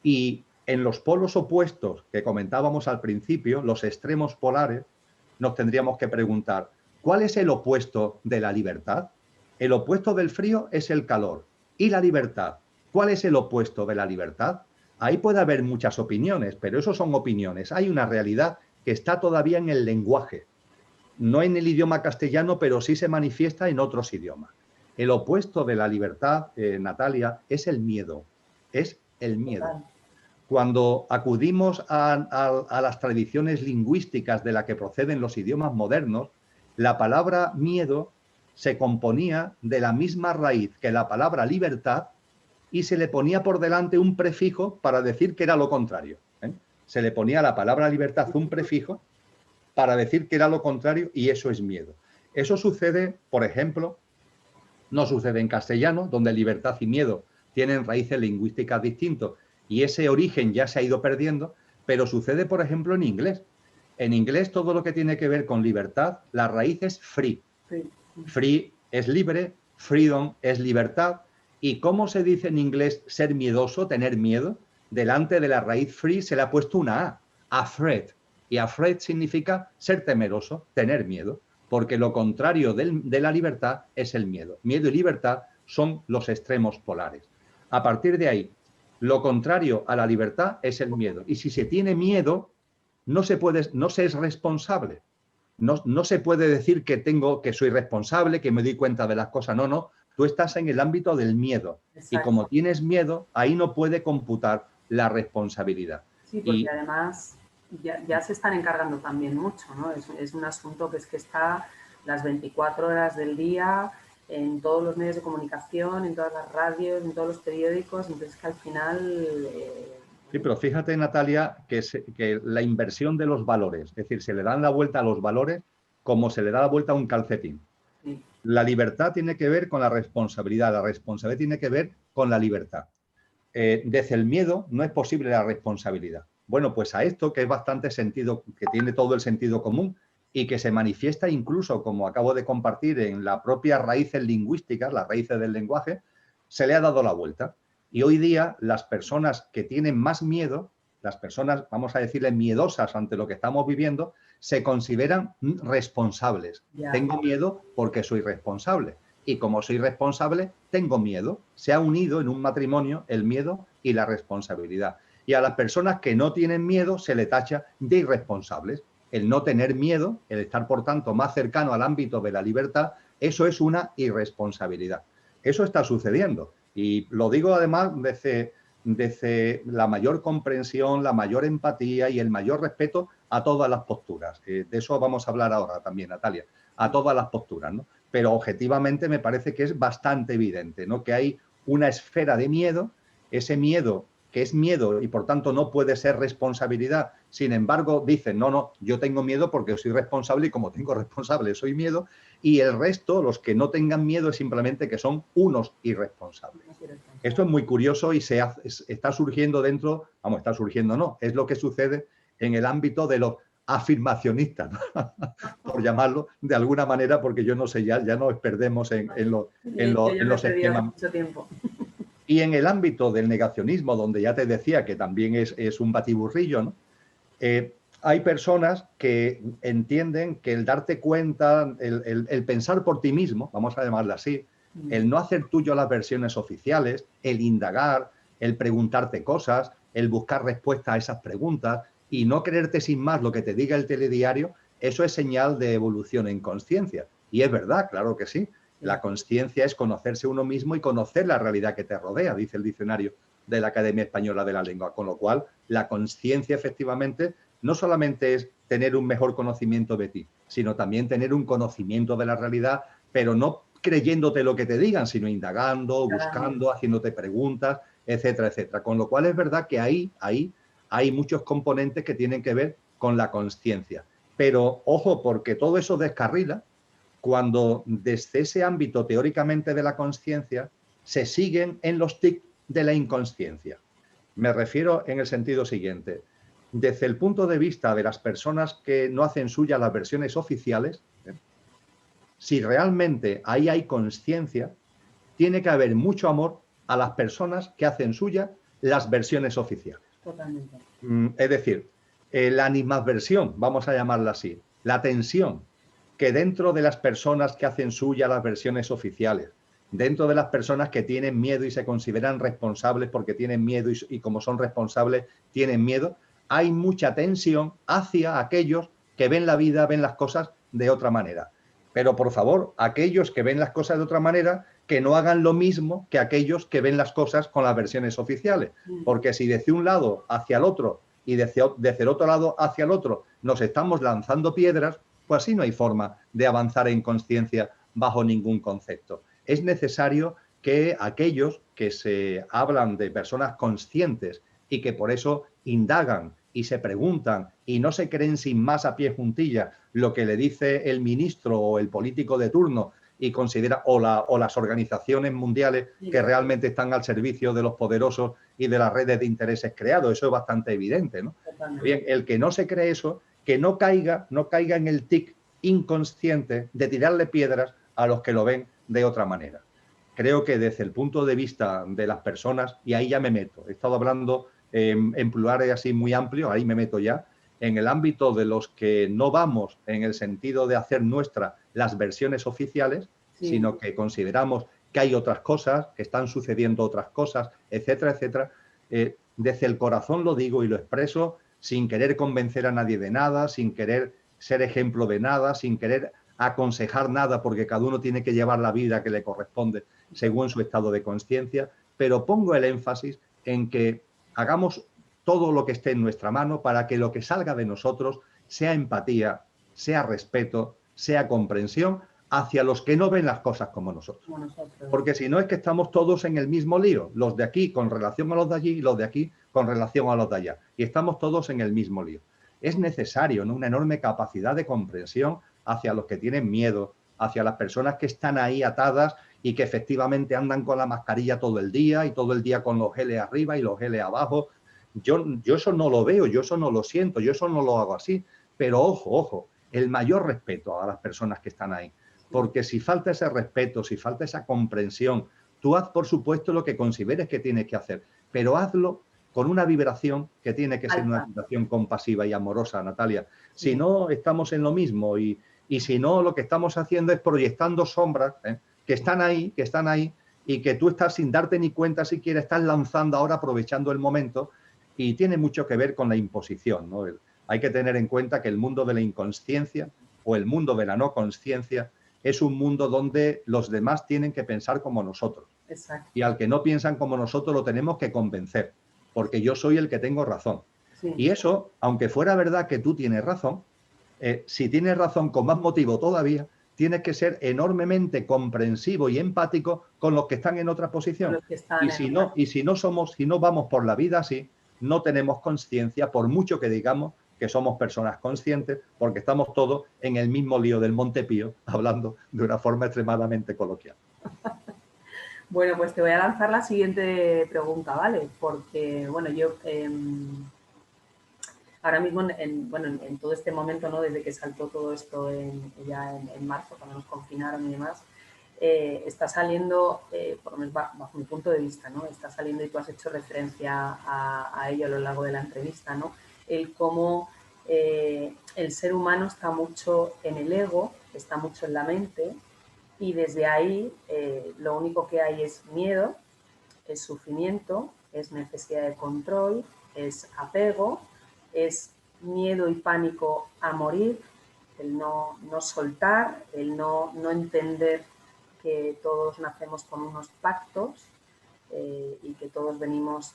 Y en los polos opuestos que comentábamos al principio, los extremos polares, nos tendríamos que preguntar, ¿cuál es el opuesto de la libertad? El opuesto del frío es el calor. ¿Y la libertad? ¿Cuál es el opuesto de la libertad? Ahí puede haber muchas opiniones, pero eso son opiniones. Hay una realidad que está todavía en el lenguaje. No en el idioma castellano, pero sí se manifiesta en otros idiomas. El opuesto de la libertad, Natalia, es el miedo. Es el miedo. Cuando acudimos a las tradiciones lingüísticas de las que proceden los idiomas modernos, la palabra miedo se componía de la misma raíz que la palabra libertad y se le ponía por delante un prefijo para decir que era lo contrario. Se le ponía a la palabra libertad un prefijo para decir que era lo contrario y eso es miedo. Eso sucede, por ejemplo, no sucede en castellano, donde libertad y miedo tienen raíces lingüísticas distintas y ese origen ya se ha ido perdiendo, pero sucede, por ejemplo, en inglés. En inglés todo lo que tiene que ver con libertad, la raíz es free. Free es libre, freedom es libertad. ¿Y cómo se dice en inglés ser miedoso, tener miedo? Delante de la raíz free se le ha puesto una A, afraid. Y afraid significa ser temeroso, tener miedo, porque lo contrario de la libertad es el miedo. Miedo y libertad son los extremos polares. A partir de ahí, lo contrario a la libertad es el miedo. Y si se tiene miedo, no se es responsable. No se puede decir que soy responsable, que me doy cuenta de las cosas. No. Tú estás en el ámbito del miedo. Exacto. Y como tienes miedo, ahí no puede computar la responsabilidad. Sí, porque además ya se están encargando también mucho, ¿no? Es un asunto que está las 24 horas del día en todos los medios de comunicación, en todas las radios, en todos los periódicos, entonces que al final... Sí, pero fíjate, Natalia, que la inversión de los valores, es decir, se le dan la vuelta a los valores como se le da la vuelta a un calcetín. Sí. La libertad tiene que ver con la responsabilidad tiene que ver con la libertad. Desde el miedo no es posible la responsabilidad. Bueno, pues a esto, que es bastante sentido, que tiene todo el sentido común y que se manifiesta incluso, como acabo de compartir, en las propias raíces lingüísticas, las raíces del lenguaje, se le ha dado la vuelta. Y hoy día las personas que tienen más miedo, las personas, vamos a decirle, miedosas ante lo que estamos viviendo, se consideran responsables. Tengo miedo porque soy responsable. Y como soy responsable, tengo miedo. Se ha unido en un matrimonio el miedo y la responsabilidad. Y a las personas que no tienen miedo se le tacha de irresponsables. El no tener miedo, el estar, por tanto, más cercano al ámbito de la libertad, eso es una irresponsabilidad. Eso está sucediendo. Y lo digo además desde la mayor comprensión, la mayor empatía y el mayor respeto a todas las posturas. De eso vamos a hablar ahora también, Natalia, a todas las posturas, ¿no? Pero objetivamente me parece que es bastante evidente, ¿no? Que hay una esfera de miedo, ese miedo que es miedo y por tanto no puede ser responsabilidad. Sin embargo, dicen, no, yo tengo miedo porque soy responsable y como tengo responsable soy miedo. Y el resto, los que no tengan miedo, es simplemente que son unos irresponsables. Esto es muy curioso y está surgiendo dentro, está surgiendo no, es lo que sucede en el ámbito de los afirmacionistas, ¿no? Por llamarlo de alguna manera, porque yo no sé, ya nos perdemos en los esquemas. Mucho tiempo. Y en el ámbito del negacionismo, donde ya te decía que también es un batiburrillo, ¿no? Hay personas que entienden que el darte cuenta, el pensar por ti mismo, vamos a llamarlo así, el no hacer tuyo las versiones oficiales, el indagar, el preguntarte cosas, el buscar respuestas a esas preguntas y no creerte sin más lo que te diga el telediario, eso es señal de evolución en conciencia. Y es verdad, claro que sí. La conciencia es conocerse uno mismo y conocer la realidad que te rodea, dice el diccionario de la Academia Española de la Lengua. Con lo cual, la conciencia efectivamente no solamente es tener un mejor conocimiento de ti, sino también tener un conocimiento de la realidad, pero no creyéndote lo que te digan, sino indagando, buscando, haciéndote preguntas, etcétera, etcétera. Con lo cual es verdad que ahí hay muchos componentes que tienen que ver con la conciencia. Pero ojo, porque todo eso descarrila cuando desde ese ámbito teóricamente de la conciencia se siguen en los tics de la inconsciencia. Me refiero en el sentido siguiente. Desde el punto de vista de las personas que no hacen suya las versiones oficiales, si realmente ahí hay conciencia, tiene que haber mucho amor a las personas que hacen suya las versiones oficiales. Totalmente. Es decir, la animadversión, vamos a llamarla así, la tensión que dentro de las personas que hacen suya las versiones oficiales, dentro de las personas que tienen miedo y se consideran responsables porque tienen miedo y como son responsables tienen miedo, hay mucha tensión hacia aquellos que ven la vida, ven las cosas de otra manera. Pero por favor, aquellos que ven las cosas de otra manera, que no hagan lo mismo que aquellos que ven las cosas con las versiones oficiales. Porque si desde un lado hacia el otro y desde el otro lado hacia el otro nos estamos lanzando piedras, pues así no hay forma de avanzar en conciencia bajo ningún concepto. Es necesario que aquellos que se hablan de personas conscientes y que por eso indagan y se preguntan y no se creen sin más a pie juntilla lo que le dice el ministro o el político de turno y considera o las organizaciones mundiales que realmente están al servicio de los poderosos y de las redes de intereses creados. Eso es bastante evidente, ¿no? Bien, el que no se cree eso, que no caiga en el tic inconsciente de tirarle piedras a los que lo ven de otra manera. Creo que desde el punto de vista de las personas, y ahí ya me meto, he estado hablando en plurales así muy amplio, ahí me meto ya, en el ámbito de los que no vamos en el sentido de hacer nuestras las versiones oficiales, sino que consideramos que hay otras cosas, que están sucediendo otras cosas, etcétera, etcétera. Desde el corazón lo digo y lo expreso sin querer convencer a nadie de nada, sin querer ser ejemplo de nada, sin querer aconsejar nada, porque cada uno tiene que llevar la vida que le corresponde según su estado de conciencia, pero pongo el énfasis en que hagamos todo lo que esté en nuestra mano para que lo que salga de nosotros sea empatía, sea respeto, sea comprensión hacia los que no ven las cosas como nosotros. Porque si no es que estamos todos en el mismo lío, los de aquí con relación a los de allí y los de aquí con relación a los de allá. Y estamos todos en el mismo lío. Es necesario, ¿no?, una enorme capacidad de comprensión hacia los que tienen miedo, hacia las personas que están ahí atadas y que efectivamente andan con la mascarilla todo el día y todo el día con los geles arriba y los geles abajo. Yo eso no lo veo, yo eso no lo siento, yo eso no lo hago así. Pero ojo, el mayor respeto a las personas que están ahí. Porque si falta ese respeto, si falta esa comprensión, tú haz, por supuesto, lo que consideres que tienes que hacer, pero hazlo con una vibración que tiene que ser una vibración compasiva y amorosa, Natalia. Si no, estamos en lo mismo y si no, lo que estamos haciendo es proyectando sombras que están ahí y que tú estás sin darte ni cuenta siquiera, estás lanzando ahora aprovechando el momento y tiene mucho que ver con la imposición, ¿no? Hay que tener en cuenta que el mundo de la inconsciencia o el mundo de la no consciencia es un mundo donde los demás tienen que pensar como nosotros. Exacto. Y al que no piensan como nosotros lo tenemos que convencer, porque yo soy el que tengo razón. Sí. Y eso, aunque fuera verdad que tú tienes razón, si tienes razón con más motivo todavía, tienes que ser enormemente comprensivo y empático con los que están en otra posición. Y si no vamos por la vida así, no tenemos conciencia, por mucho que digamos que somos personas conscientes, porque estamos todos en el mismo lío del Montepío, hablando de una forma extremadamente coloquial. Bueno, pues te voy a lanzar la siguiente pregunta, ¿vale? Porque, bueno, yo ahora mismo en todo este momento, ¿no?, desde que saltó todo esto ya en marzo, cuando nos confinaron y demás, está saliendo, por lo menos bajo mi punto de vista, ¿no?, está saliendo, y tú has hecho referencia a ello a lo largo de la entrevista, ¿no?, el cómo el ser humano está mucho en el ego, está mucho en la mente, y desde ahí lo único que hay es miedo, es sufrimiento, es necesidad de control, es apego, es miedo y pánico a morir, el no soltar, el no entender que todos nacemos con unos pactos y que todos hemos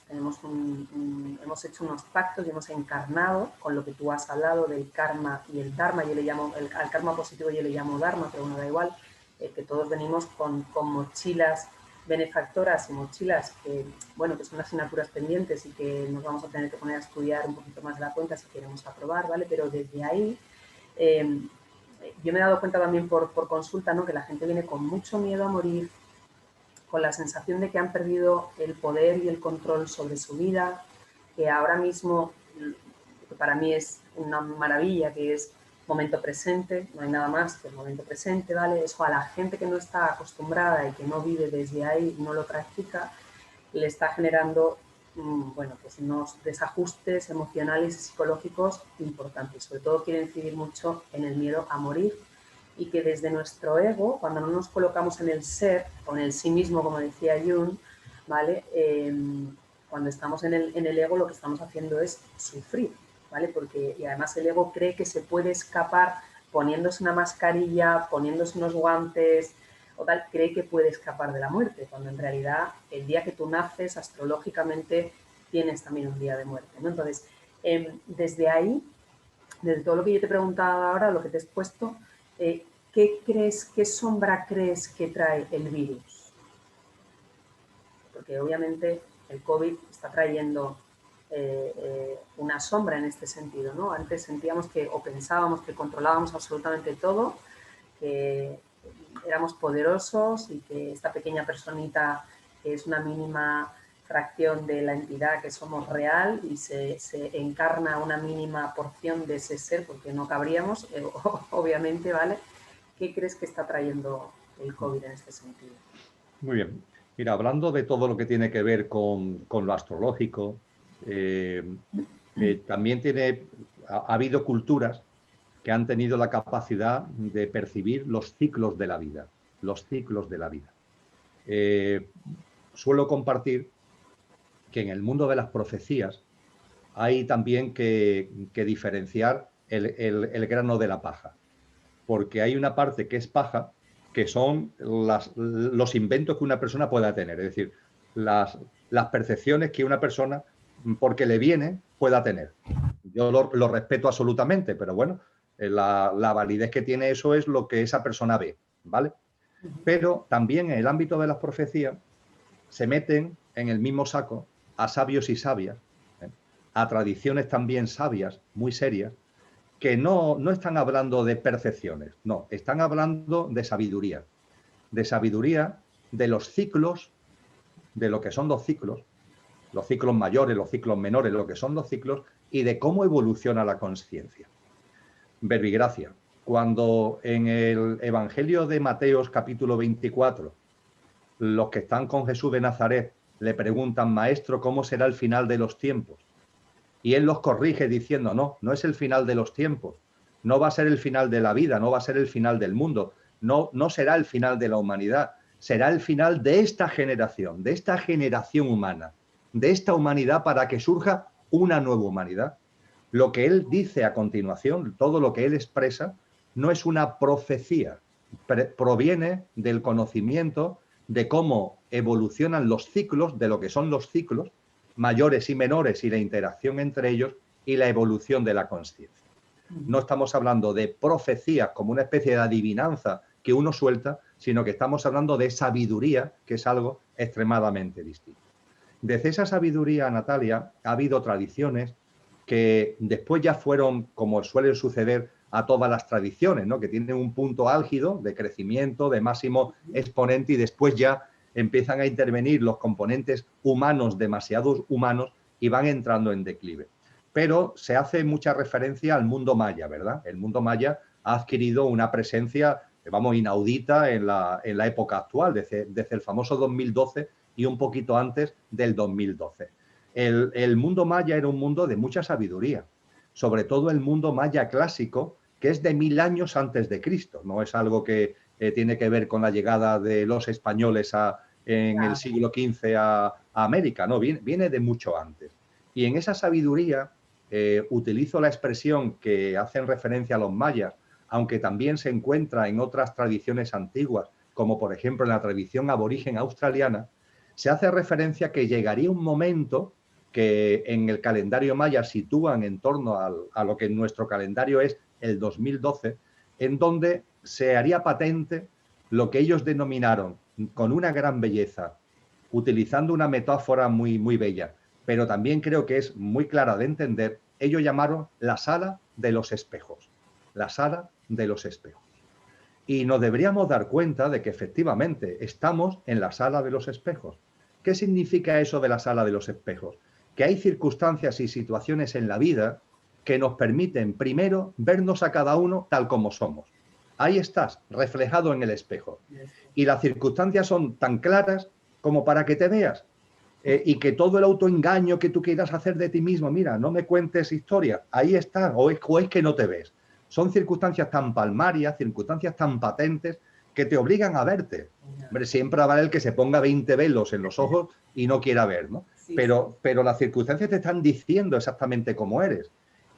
hecho unos pactos y hemos encarnado con lo que tú has hablado del karma y el dharma. Yo le llamo, al karma positivo yo le llamo dharma, pero bueno, da igual, que todos venimos con mochilas benefactoras y mochilas que, bueno, que son asignaturas pendientes y que nos vamos a tener que poner a estudiar un poquito más de la cuenta si queremos aprobar, ¿vale? Pero desde ahí yo me he dado cuenta también por consulta, ¿no?, que la gente viene con mucho miedo a morir, con la sensación de que han perdido el poder y el control sobre su vida, que ahora mismo, que para mí es una maravilla, que es momento presente, no hay nada más que el momento presente, ¿vale? Eso a la gente que no está acostumbrada y que no vive desde ahí, no lo practica, le está generando, bueno, pues unos desajustes emocionales y psicológicos importantes. Sobre todo quiere incidir mucho en el miedo a morir, y que desde nuestro ego, cuando no nos colocamos en el ser o en el sí mismo, como decía Jung, ¿vale? Cuando estamos en el ego, lo que estamos haciendo es sufrir, ¿vale? Porque, y además el ego cree que se puede escapar poniéndose una mascarilla, poniéndose unos guantes o tal, cree que puede escapar de la muerte, cuando en realidad el día que tú naces, astrológicamente, tienes también un día de muerte, ¿no? Entonces, desde ahí, desde todo lo que yo te he preguntado ahora, lo que te he expuesto, ¿qué crees, qué sombra crees que trae el virus? Porque obviamente el COVID está trayendo una sombra en este sentido, ¿no? Antes sentíamos que, o pensábamos que controlábamos absolutamente todo, que éramos poderosos y que esta pequeña personita, que es una mínima fracción de la entidad que somos real y se encarna una mínima porción de ese ser, porque no cabríamos, obviamente, ¿vale? ¿Qué crees que está trayendo el COVID en este sentido? Muy bien. Mira, hablando de todo lo que tiene que ver con lo astrológico, también ha habido culturas que han tenido la capacidad de percibir los ciclos de la vida, los ciclos de la vida. Suelo compartir que en el mundo de las profecías hay también que diferenciar el grano de la paja, porque hay una parte que es paja, que son los inventos que una persona pueda tener, es decir, las percepciones que una persona, porque le viene, pueda tener. Yo lo respeto absolutamente, pero bueno, la validez que tiene eso es lo que esa persona ve, ¿vale? Pero también en el ámbito de las profecías se meten en el mismo saco a sabios y sabias, ¿eh? A tradiciones también sabias, muy serias, que no están hablando de percepciones, no, están hablando de sabiduría de los ciclos, de lo que son los ciclos mayores, los ciclos menores, lo que son los ciclos, y de cómo evoluciona la conciencia. Verbigracia. Cuando en el Evangelio de Mateos capítulo 24, los que están con Jesús de Nazaret le preguntan, maestro, ¿cómo será el final de los tiempos? Y él los corrige diciendo, no es el final de los tiempos, no va a ser el final de la vida, no va a ser el final del mundo, no será el final de la humanidad, será el final de esta generación humana, de esta humanidad para que surja una nueva humanidad. Lo que él dice a continuación, todo lo que él expresa, no es una profecía, proviene del conocimiento de cómo evolucionan los ciclos, de lo que son los ciclos mayores y menores y la interacción entre ellos y la evolución de la conciencia. No estamos hablando de profecías como una especie de adivinanza que uno suelta, sino que estamos hablando de sabiduría, que es algo extremadamente distinto. Desde esa sabiduría, Natalia, ha habido tradiciones que después ya fueron, como suele suceder a todas las tradiciones, ¿no? Que tienen un punto álgido de crecimiento, de máximo exponente, y después ya empiezan a intervenir los componentes humanos, demasiados humanos, y van entrando en declive. Pero se hace mucha referencia al mundo maya, ¿verdad? El mundo maya ha adquirido una presencia, vamos, inaudita en la época actual, desde el famoso 2012 y un poquito antes del 2012. El mundo maya era un mundo de mucha sabiduría, sobre todo el mundo maya clásico, que es de 1000 años antes de Cristo. No es algo que tiene que ver con la llegada de los españoles en el siglo XV a América, no, viene de mucho antes. Y en esa sabiduría utilizo la expresión que hacen referencia a los mayas, aunque también se encuentra en otras tradiciones antiguas, como por ejemplo en la tradición aborigen australiana, se hace referencia que llegaría un momento que en el calendario maya sitúan en torno a lo que en nuestro calendario es el 2012, en donde se haría patente lo que ellos denominaron con una gran belleza, utilizando una metáfora muy, muy bella, pero también creo que es muy clara de entender, ellos llamaron la sala de los espejos, la sala de los espejos. Y nos deberíamos dar cuenta de que efectivamente estamos en la sala de los espejos. ¿Qué significa eso de la sala de los espejos? Que hay circunstancias y situaciones en la vida que nos permiten, primero, vernos a cada uno tal como somos. Ahí estás, reflejado en el espejo. Y las circunstancias son tan claras como para que te veas. Y que todo el autoengaño que tú quieras hacer de ti mismo, mira, no me cuentes historia, ahí está, o es que no te ves. Son circunstancias tan palmarias, circunstancias tan patentes, que te obligan a verte. Hombre, siempre habrá el que se ponga 20 velos en los ojos y no quiera ver, ¿no? Pero las circunstancias te están diciendo exactamente cómo eres.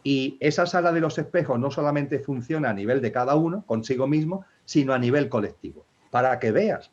Y esa sala de los espejos no solamente funciona a nivel de cada uno, consigo mismo, sino a nivel colectivo. Para que veas.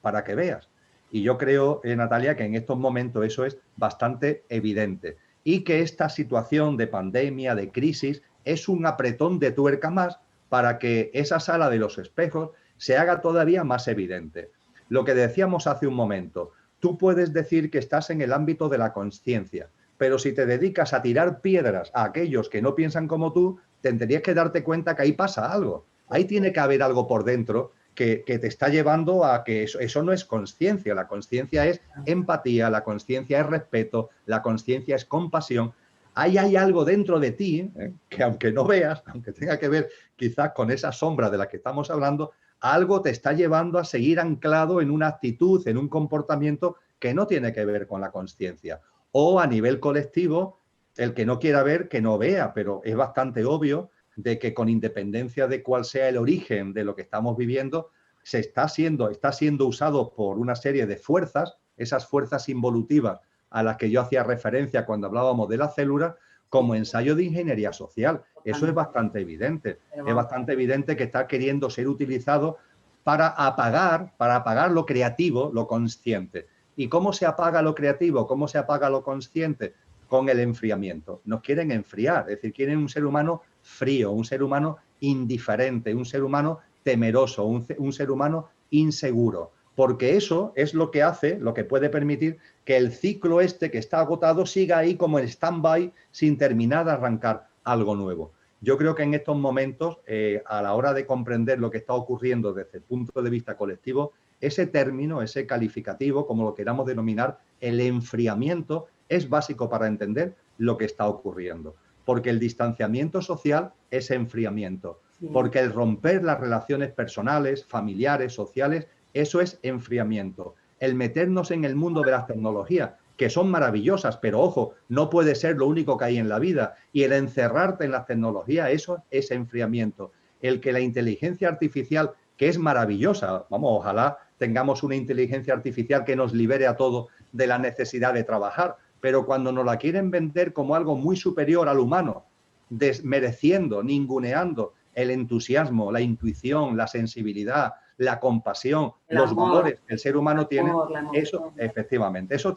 Y yo creo, Natalia, que en estos momentos eso es bastante evidente. Y que esta situación de pandemia, de crisis, es un apretón de tuerca más para que esa sala de los espejos se haga todavía más evidente. Lo que decíamos hace un momento, tú puedes decir que estás en el ámbito de la consciencia, pero si te dedicas a tirar piedras a aquellos que no piensan como tú, tendrías que darte cuenta que ahí pasa algo. Ahí tiene que haber algo por dentro que te está llevando a que eso no es consciencia. La consciencia es empatía, la consciencia es respeto, la consciencia es compasión. Ahí hay algo dentro de ti que aunque no veas, aunque tenga que ver quizás con esa sombra de la que estamos hablando, algo te está llevando a seguir anclado en una actitud, en un comportamiento que no tiene que ver con la consciencia. O a nivel colectivo, el que no quiera ver, que no vea, pero es bastante obvio de que con independencia de cuál sea el origen de lo que estamos viviendo, está siendo usado por una serie de fuerzas, esas fuerzas involutivas a las que yo hacía referencia cuando hablábamos de la célula, como ensayo de ingeniería social. Eso es bastante evidente. Es bastante evidente que está queriendo ser utilizado para apagar lo creativo, lo consciente. ¿Y cómo se apaga lo creativo? ¿Cómo se apaga lo consciente? Con el enfriamiento. Nos quieren enfriar, es decir, quieren un ser humano frío, un ser humano indiferente, un ser humano temeroso, un ser humano inseguro. Porque eso es lo que hace, lo que puede permitir que el ciclo este que está agotado siga ahí como en stand-by sin terminar de arrancar algo nuevo. Yo creo que en estos momentos, a la hora de comprender lo que está ocurriendo desde el punto de vista colectivo, ese término, ese calificativo, como lo queramos denominar, el enfriamiento, es básico para entender lo que está ocurriendo. Porque el distanciamiento social es enfriamiento. Porque el romper las relaciones personales, familiares, sociales, eso es enfriamiento. El meternos en el mundo de las tecnologías, que son maravillosas, pero ojo, no puede ser lo único que hay en la vida. Y el encerrarte en las tecnologías, eso es enfriamiento. El que la inteligencia artificial, que es maravillosa, vamos, ojalá tengamos una inteligencia artificial que nos libere a todos de la necesidad de trabajar, pero cuando nos la quieren vender como algo muy superior al humano, desmereciendo, ninguneando el entusiasmo, la intuición, la sensibilidad, la compasión, los valores que el ser humano tiene, eso, efectivamente, eso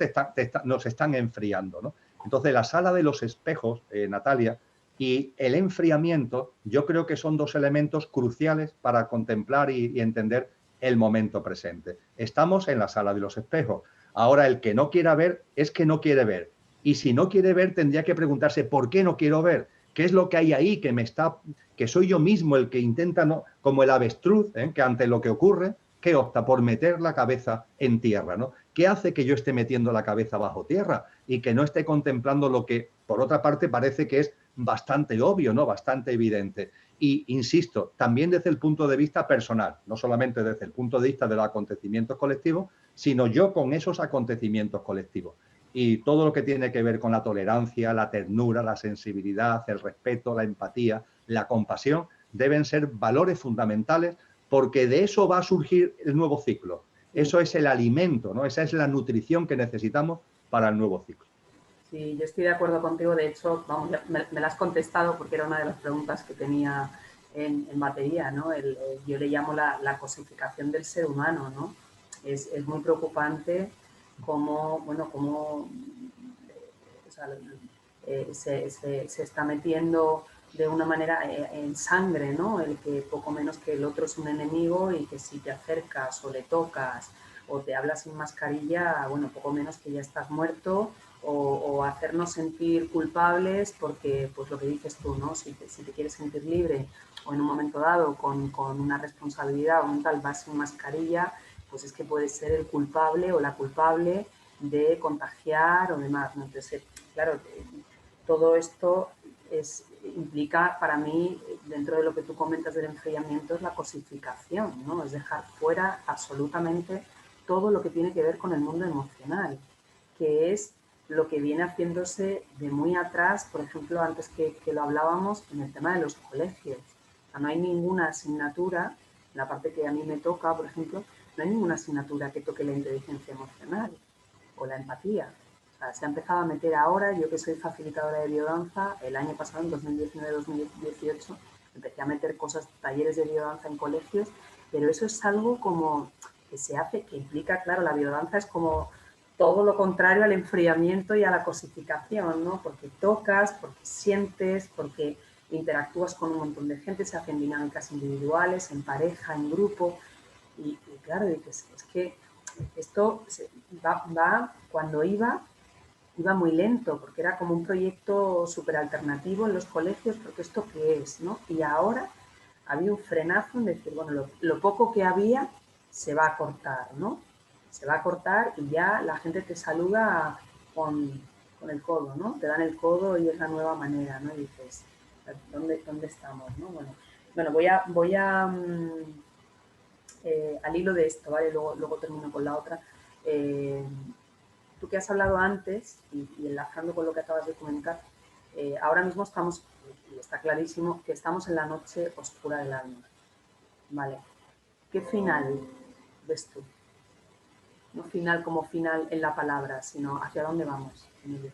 nos están enfriando, ¿no? Entonces, la sala de los espejos, Natalia, y el enfriamiento, yo creo que son dos elementos cruciales para contemplar y entender el momento presente. Estamos en la sala de los espejos. Ahora, el que no quiera ver es que no quiere ver. Y si no quiere ver, tendría que preguntarse, ¿por qué no quiero ver? ¿Qué es lo que hay ahí que soy yo mismo el que intenta, ¿no? Como el avestruz, que ante lo que ocurre, que opta por meter la cabeza en tierra, ¿no? ¿Qué hace que yo esté metiendo la cabeza bajo tierra y que no esté contemplando lo que, por otra parte, parece que es bastante obvio, ¿no? Bastante evidente. Y, insisto, también desde el punto de vista personal, no solamente desde el punto de vista de los acontecimientos colectivos, sino yo con esos acontecimientos colectivos. Y todo lo que tiene que ver con la tolerancia, la ternura, la sensibilidad, el respeto, la empatía, la compasión, deben ser valores fundamentales porque de eso va a surgir el nuevo ciclo. Eso es el alimento, ¿no? Esa es la nutrición que necesitamos para el nuevo ciclo. Sí, yo estoy de acuerdo contigo. De hecho, vamos, me la has contestado porque era una de las preguntas que tenía en batería, ¿no? Yo le llamo la cosificación del ser humano, ¿no? Es muy preocupante cómo, bueno, cómo o sea, se está metiendo de una manera en sangre, ¿no? El que poco menos que el otro es un enemigo y que si te acercas o le tocas o te hablas sin mascarilla, bueno, poco menos que ya estás muerto o hacernos sentir culpables porque, pues lo que dices tú, ¿no? Si te quieres sentir libre o en un momento dado con una responsabilidad o un tal vas sin mascarilla, pues es que puedes ser el culpable o la culpable de contagiar o demás, ¿no? Entonces, claro, todo esto implica para mí, dentro de lo que tú comentas del enfriamiento, es la cosificación, ¿no? Es dejar fuera absolutamente todo lo que tiene que ver con el mundo emocional, que es lo que viene haciéndose de muy atrás, por ejemplo, antes que lo hablábamos, en el tema de los colegios. O sea, no hay ninguna asignatura, la parte que a mí me toca, por ejemplo, no hay ninguna asignatura que toque la inteligencia emocional o la empatía. O sea, se ha empezado a meter ahora, yo que soy facilitadora de biodanza, el año pasado, en 2019-2018, empecé a meter cosas, talleres de biodanza en colegios, pero eso es algo como que se hace, que implica, claro, la biodanza es como todo lo contrario al enfriamiento y a la cosificación, ¿no? Porque tocas, porque sientes, porque interactúas con un montón de gente, se hacen dinámicas individuales, en pareja, en grupo, y claro, dices, es que esto cuando iba muy lento, porque era como un proyecto súper alternativo en los colegios, porque esto qué es, ¿no? Y ahora había un frenazo en decir, bueno, lo poco que había se va a cortar, ¿no? Se va a cortar y ya la gente te saluda con el codo, ¿no? Te dan el codo y es la nueva manera, ¿no? Y dices, ¿dónde estamos, no? Bueno, al hilo de esto, ¿vale? Luego termino con la otra. Tú que has hablado antes, y enlazando con lo que acabas de comentar, ahora mismo estamos, y está clarísimo, que estamos en la noche oscura del alma. ¿Vale? ¿Qué final ves tú? No final como final en la palabra, sino hacia dónde vamos, Emilio.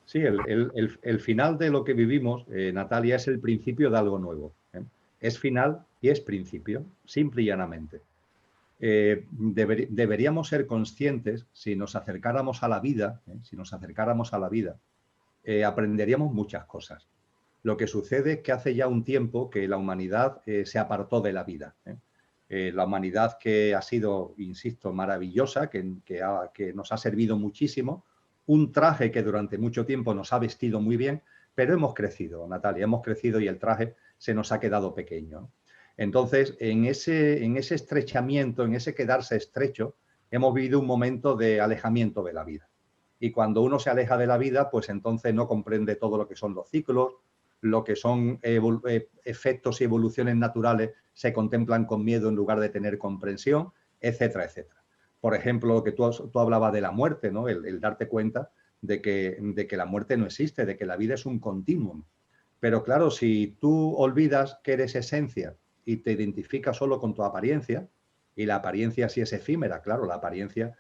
Sí, el final de lo que vivimos, Natalia, es el principio de algo nuevo. Es final y es principio, simple y llanamente. Deberíamos ser conscientes, si nos acercáramos a la vida, aprenderíamos muchas cosas. Lo que sucede es que hace ya un tiempo que la humanidad se apartó de la vida. La humanidad que ha sido, insisto, maravillosa, que nos ha servido muchísimo, un traje que durante mucho tiempo nos ha vestido muy bien, pero hemos crecido, Natalia, hemos crecido y el traje se nos ha quedado pequeño. Entonces, en ese estrechamiento, en ese quedarse estrecho, hemos vivido un momento de alejamiento de la vida. Y cuando uno se aleja de la vida, pues entonces no comprende todo lo que son los ciclos, lo que son efectos y evoluciones naturales se contemplan con miedo en lugar de tener comprensión, etcétera, etcétera. Por ejemplo, lo que tú hablabas de la muerte, ¿no? El darte cuenta de que la muerte no existe, de que la vida es un continuum. Pero claro, si tú olvidas que eres esencia y te identificas solo con tu apariencia, y la apariencia sí es efímera, claro, la apariencia,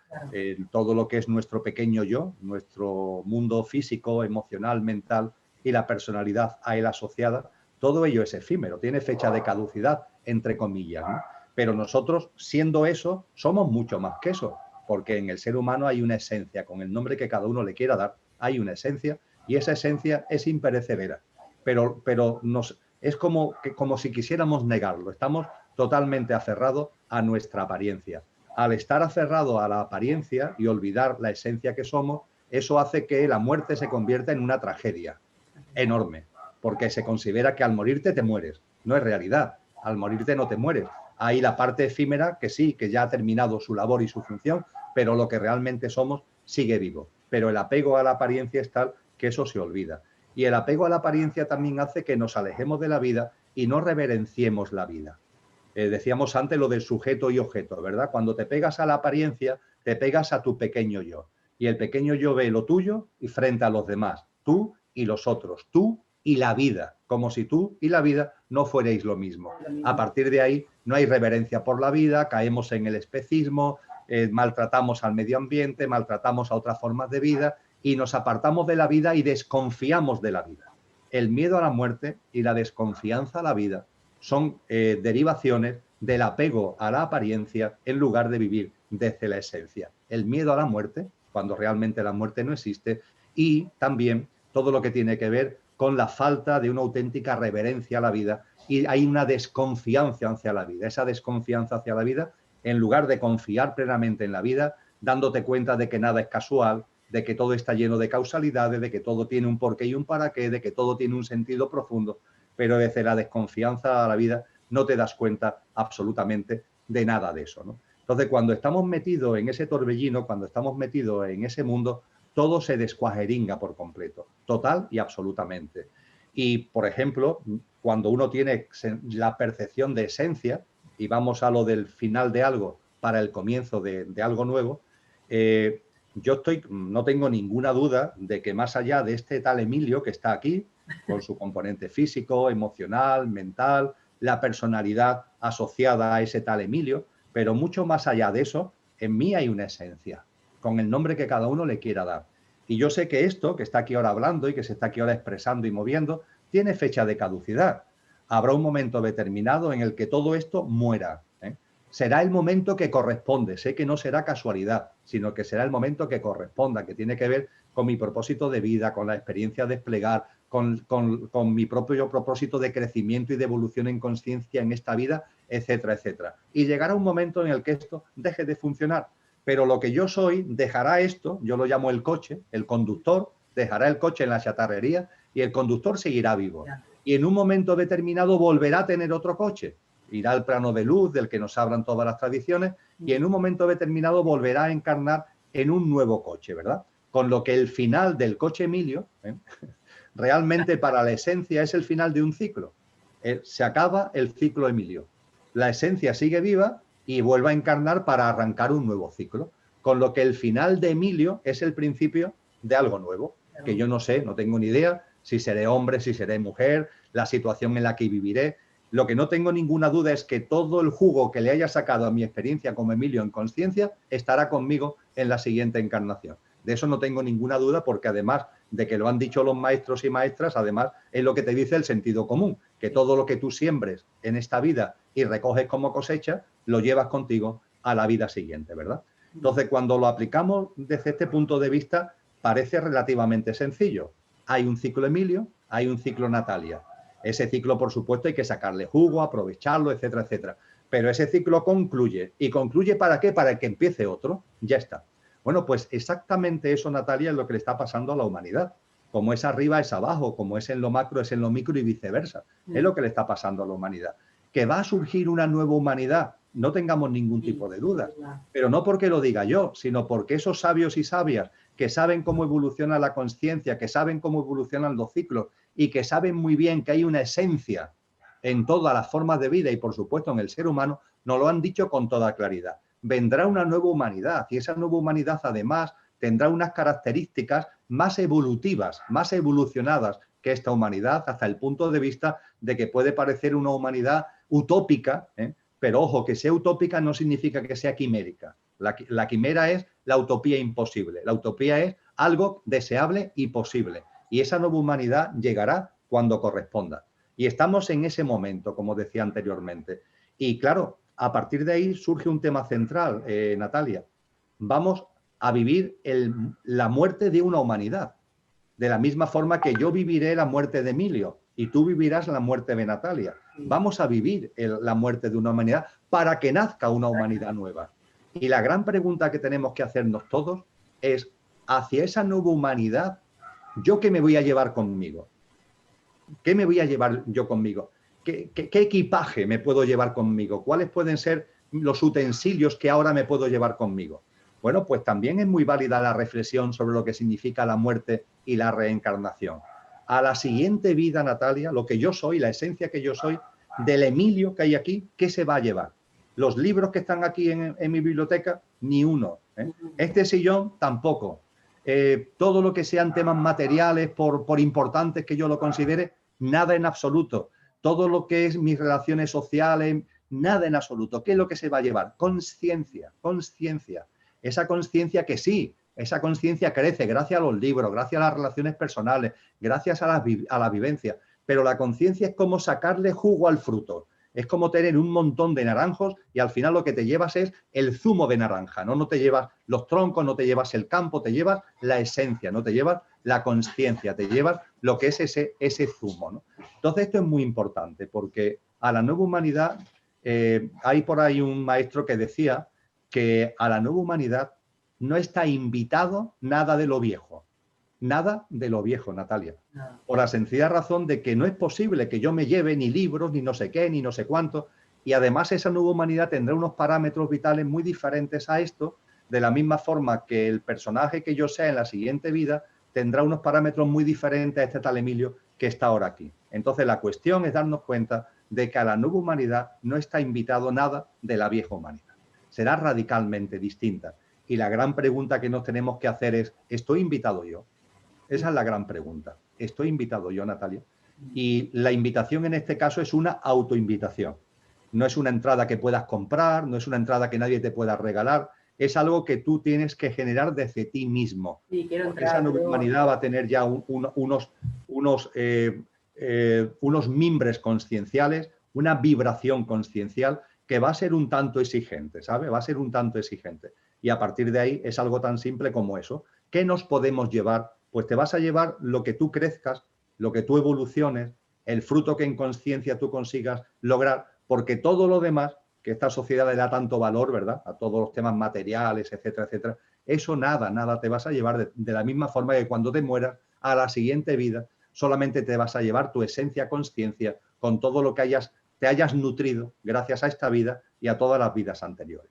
todo lo que es nuestro pequeño yo, nuestro mundo físico, emocional, mental y la personalidad a él asociada, todo ello es efímero, tiene fecha de caducidad, entre comillas, ¿no? Pero nosotros, siendo eso, somos mucho más que eso, porque en el ser humano hay una esencia, con el nombre que cada uno le quiera dar, hay una esencia, y esa esencia es imperecedera. Pero es como si quisiéramos negarlo. Estamos totalmente aferrados a nuestra apariencia. Al estar aferrado a la apariencia y olvidar la esencia que somos, eso hace que la muerte se convierta en una tragedia enorme, porque se considera que al morirte te mueres. No es realidad. Al morirte no te mueres. Hay la parte efímera que sí, que ya ha terminado su labor y su función, pero lo que realmente somos sigue vivo. Pero el apego a la apariencia es tal que eso se olvida. Y el apego a la apariencia también hace que nos alejemos de la vida y no reverenciemos la vida. Decíamos antes lo del sujeto y objeto, ¿verdad? Cuando te pegas a la apariencia, te pegas a tu pequeño yo. Y el pequeño yo ve lo tuyo y frente a los demás, tú y los otros, tú y la vida, como si tú y la vida no fuerais lo mismo. A partir de ahí no hay reverencia por la vida, caemos en el especismo, maltratamos al medio ambiente, maltratamos a otras formas de vida y nos apartamos de la vida y desconfiamos de la vida. El miedo a la muerte y la desconfianza a la vida son derivaciones del apego a la apariencia en lugar de vivir desde la esencia. El miedo a la muerte, cuando realmente la muerte no existe, y también todo lo que tiene que ver con la falta de una auténtica reverencia a la vida, y hay una desconfianza hacia la vida. Esa desconfianza hacia la vida, en lugar de confiar plenamente en la vida, dándote cuenta de que nada es casual, de que todo está lleno de causalidades, de que todo tiene un porqué y un para qué, de que todo tiene un sentido profundo, pero desde la desconfianza a la vida no te das cuenta absolutamente de nada de eso, ¿no? Entonces, cuando estamos metidos en ese torbellino, cuando estamos metidos en ese mundo, todo se descuajeringa por completo, total y absolutamente. Y, por ejemplo, cuando uno tiene la percepción de esencia, y vamos a lo del final de algo para el comienzo de algo nuevo, yo no tengo ninguna duda de que más allá de este tal Emilio que está aquí, con su componente físico, emocional, mental, la personalidad asociada a ese tal Emilio, pero mucho más allá de eso, en mí hay una esencia, con el nombre que cada uno le quiera dar. Y yo sé que esto, que está aquí ahora hablando y que se está aquí ahora expresando y moviendo, tiene fecha de caducidad. Habrá un momento determinado en el que todo esto muera, ¿eh? Será el momento que corresponde. Sé que no será casualidad, sino que será el momento que corresponda, que tiene que ver con mi propósito de vida, con la experiencia de desplegar, con mi propio propósito de crecimiento y de evolución en conciencia en esta vida, etcétera, etcétera. Y llegará un momento en el que esto deje de funcionar. Pero lo que yo soy dejará esto, yo lo llamo el coche, el conductor, dejará el coche en la chatarrería y el conductor seguirá vivo. Y en un momento determinado volverá a tener otro coche. Irá al plano de luz del que nos hablan todas las tradiciones y en un momento determinado volverá a encarnar en un nuevo coche, ¿verdad? Con lo que el final del coche Emilio, realmente para la esencia es el final de un ciclo. Se acaba el ciclo Emilio. La esencia sigue viva y vuelve a encarnar para arrancar un nuevo ciclo. Con lo que el final de Emilio es el principio de algo nuevo, que yo no sé, no tengo ni idea si seré hombre, si seré mujer, la situación en la que viviré. Lo que no tengo ninguna duda es que todo el jugo que le haya sacado a mi experiencia como Emilio en conciencia estará conmigo en la siguiente encarnación. De eso no tengo ninguna duda porque además de que lo han dicho los maestros y maestras, además es lo que te dice el sentido común, que todo lo que tú siembres en esta vida y recoges como cosecha, lo llevas contigo a la vida siguiente, ¿verdad? Entonces, cuando lo aplicamos desde este punto de vista, parece relativamente sencillo. Hay un ciclo Emilio, hay un ciclo Natalia. Ese ciclo, por supuesto, hay que sacarle jugo, aprovecharlo, etcétera, etcétera. Pero ese ciclo concluye. ¿Y concluye para qué? Para que empiece otro. Ya está. Bueno, pues exactamente eso, Natalia, es lo que le está pasando a la humanidad. Como es arriba, es abajo. Como es en lo macro, es en lo micro y viceversa. Es lo que le está pasando a la humanidad. Que va a surgir una nueva humanidad, no tengamos ningún tipo de dudas. Pero no porque lo diga yo, sino porque esos sabios y sabias que saben cómo evoluciona la conciencia, que saben cómo evolucionan los ciclos y que saben muy bien que hay una esencia en todas las formas de vida y, por supuesto, en el ser humano, nos lo han dicho con toda claridad. Vendrá una nueva humanidad y esa nueva humanidad, además, tendrá unas características más evolutivas, más evolucionadas que esta humanidad, hasta el punto de vista de que puede parecer una humanidad utópica, pero ojo, que sea utópica no significa que sea quimérica. La quimera es la utopía imposible. La utopía es algo deseable y posible. Y esa nueva humanidad llegará cuando corresponda. Y estamos en ese momento, como decía anteriormente. Y claro, a partir de ahí surge un tema central, Natalia. Vamos a vivir la muerte de una humanidad. De la misma forma que yo viviré la muerte de Emilio y tú vivirás la muerte de Natalia. Vamos a vivir la muerte de una humanidad para que nazca una humanidad nueva. Y la gran pregunta que tenemos que hacernos todos es, hacia esa nueva humanidad, ¿yo qué me voy a llevar conmigo? ¿Qué me voy a llevar yo conmigo? ¿Qué equipaje me puedo llevar conmigo? ¿Cuáles pueden ser los utensilios que ahora me puedo llevar conmigo? Bueno, pues también es muy válida la reflexión sobre lo que significa la muerte y la reencarnación. A la siguiente vida, Natalia, lo que yo soy, la esencia que yo soy, del Emilio que hay aquí, ¿qué se va a llevar? Los libros que están aquí en mi biblioteca, ni uno. Este sillón, tampoco. Todo lo que sean temas materiales, por importantes que yo lo considere, nada en absoluto. Todo lo que es mis relaciones sociales, nada en absoluto. ¿Qué es lo que se va a llevar? Conciencia, conciencia. Esa conciencia que sí, esa conciencia crece gracias a los libros, gracias a las relaciones personales, gracias a la vivencia. Pero la conciencia es como sacarle jugo al fruto. Es como tener un montón de naranjos y al final lo que te llevas es el zumo de naranja, ¿no? No te llevas los troncos, no te llevas el campo, te llevas la esencia, no te llevas la conciencia, te llevas lo que es ese zumo, ¿no? Entonces esto es muy importante porque a la nueva humanidad, hay por ahí un maestro que decía que a la nueva humanidad no está invitado nada de lo viejo. Nada de lo viejo, Natalia. No. Por la sencilla razón de que no es posible que yo me lleve ni libros, ni no sé qué, ni no sé cuánto. Y además esa nueva humanidad tendrá unos parámetros vitales muy diferentes a esto, de la misma forma que el personaje que yo sea en la siguiente vida tendrá unos parámetros muy diferentes a este tal Emilio que está ahora aquí. Entonces la cuestión es darnos cuenta de que a la nueva humanidad no está invitado nada de la vieja humanidad. Será radicalmente distinta. Y la gran pregunta que nos tenemos que hacer es, ¿estoy invitado yo? Esa es la gran pregunta. ¿Estoy invitado yo, Natalia? Y la invitación en este caso es una autoinvitación. No es una entrada que puedas comprar, no es una entrada que nadie te pueda regalar, es algo que tú tienes que generar desde ti mismo. Sí, quiero Porque entrar, esa nueva humanidad va a tener ya unos mimbres conscienciales, una vibración consciencial que va a ser un tanto exigente, ¿sabe? Va a ser un tanto exigente. Y a partir de ahí es algo tan simple como eso. ¿Qué nos podemos llevar? Pues te vas a llevar lo que tú crezcas, lo que tú evoluciones, el fruto que en conciencia tú consigas lograr, porque todo lo demás, que esta sociedad le da tanto valor, ¿verdad? A todos los temas materiales, etcétera, etcétera, eso nada te vas a llevar de la misma forma que cuando te mueras a la siguiente vida, solamente te vas a llevar tu esencia, conciencia, con todo lo que te hayas nutrido gracias a esta vida y a todas las vidas anteriores.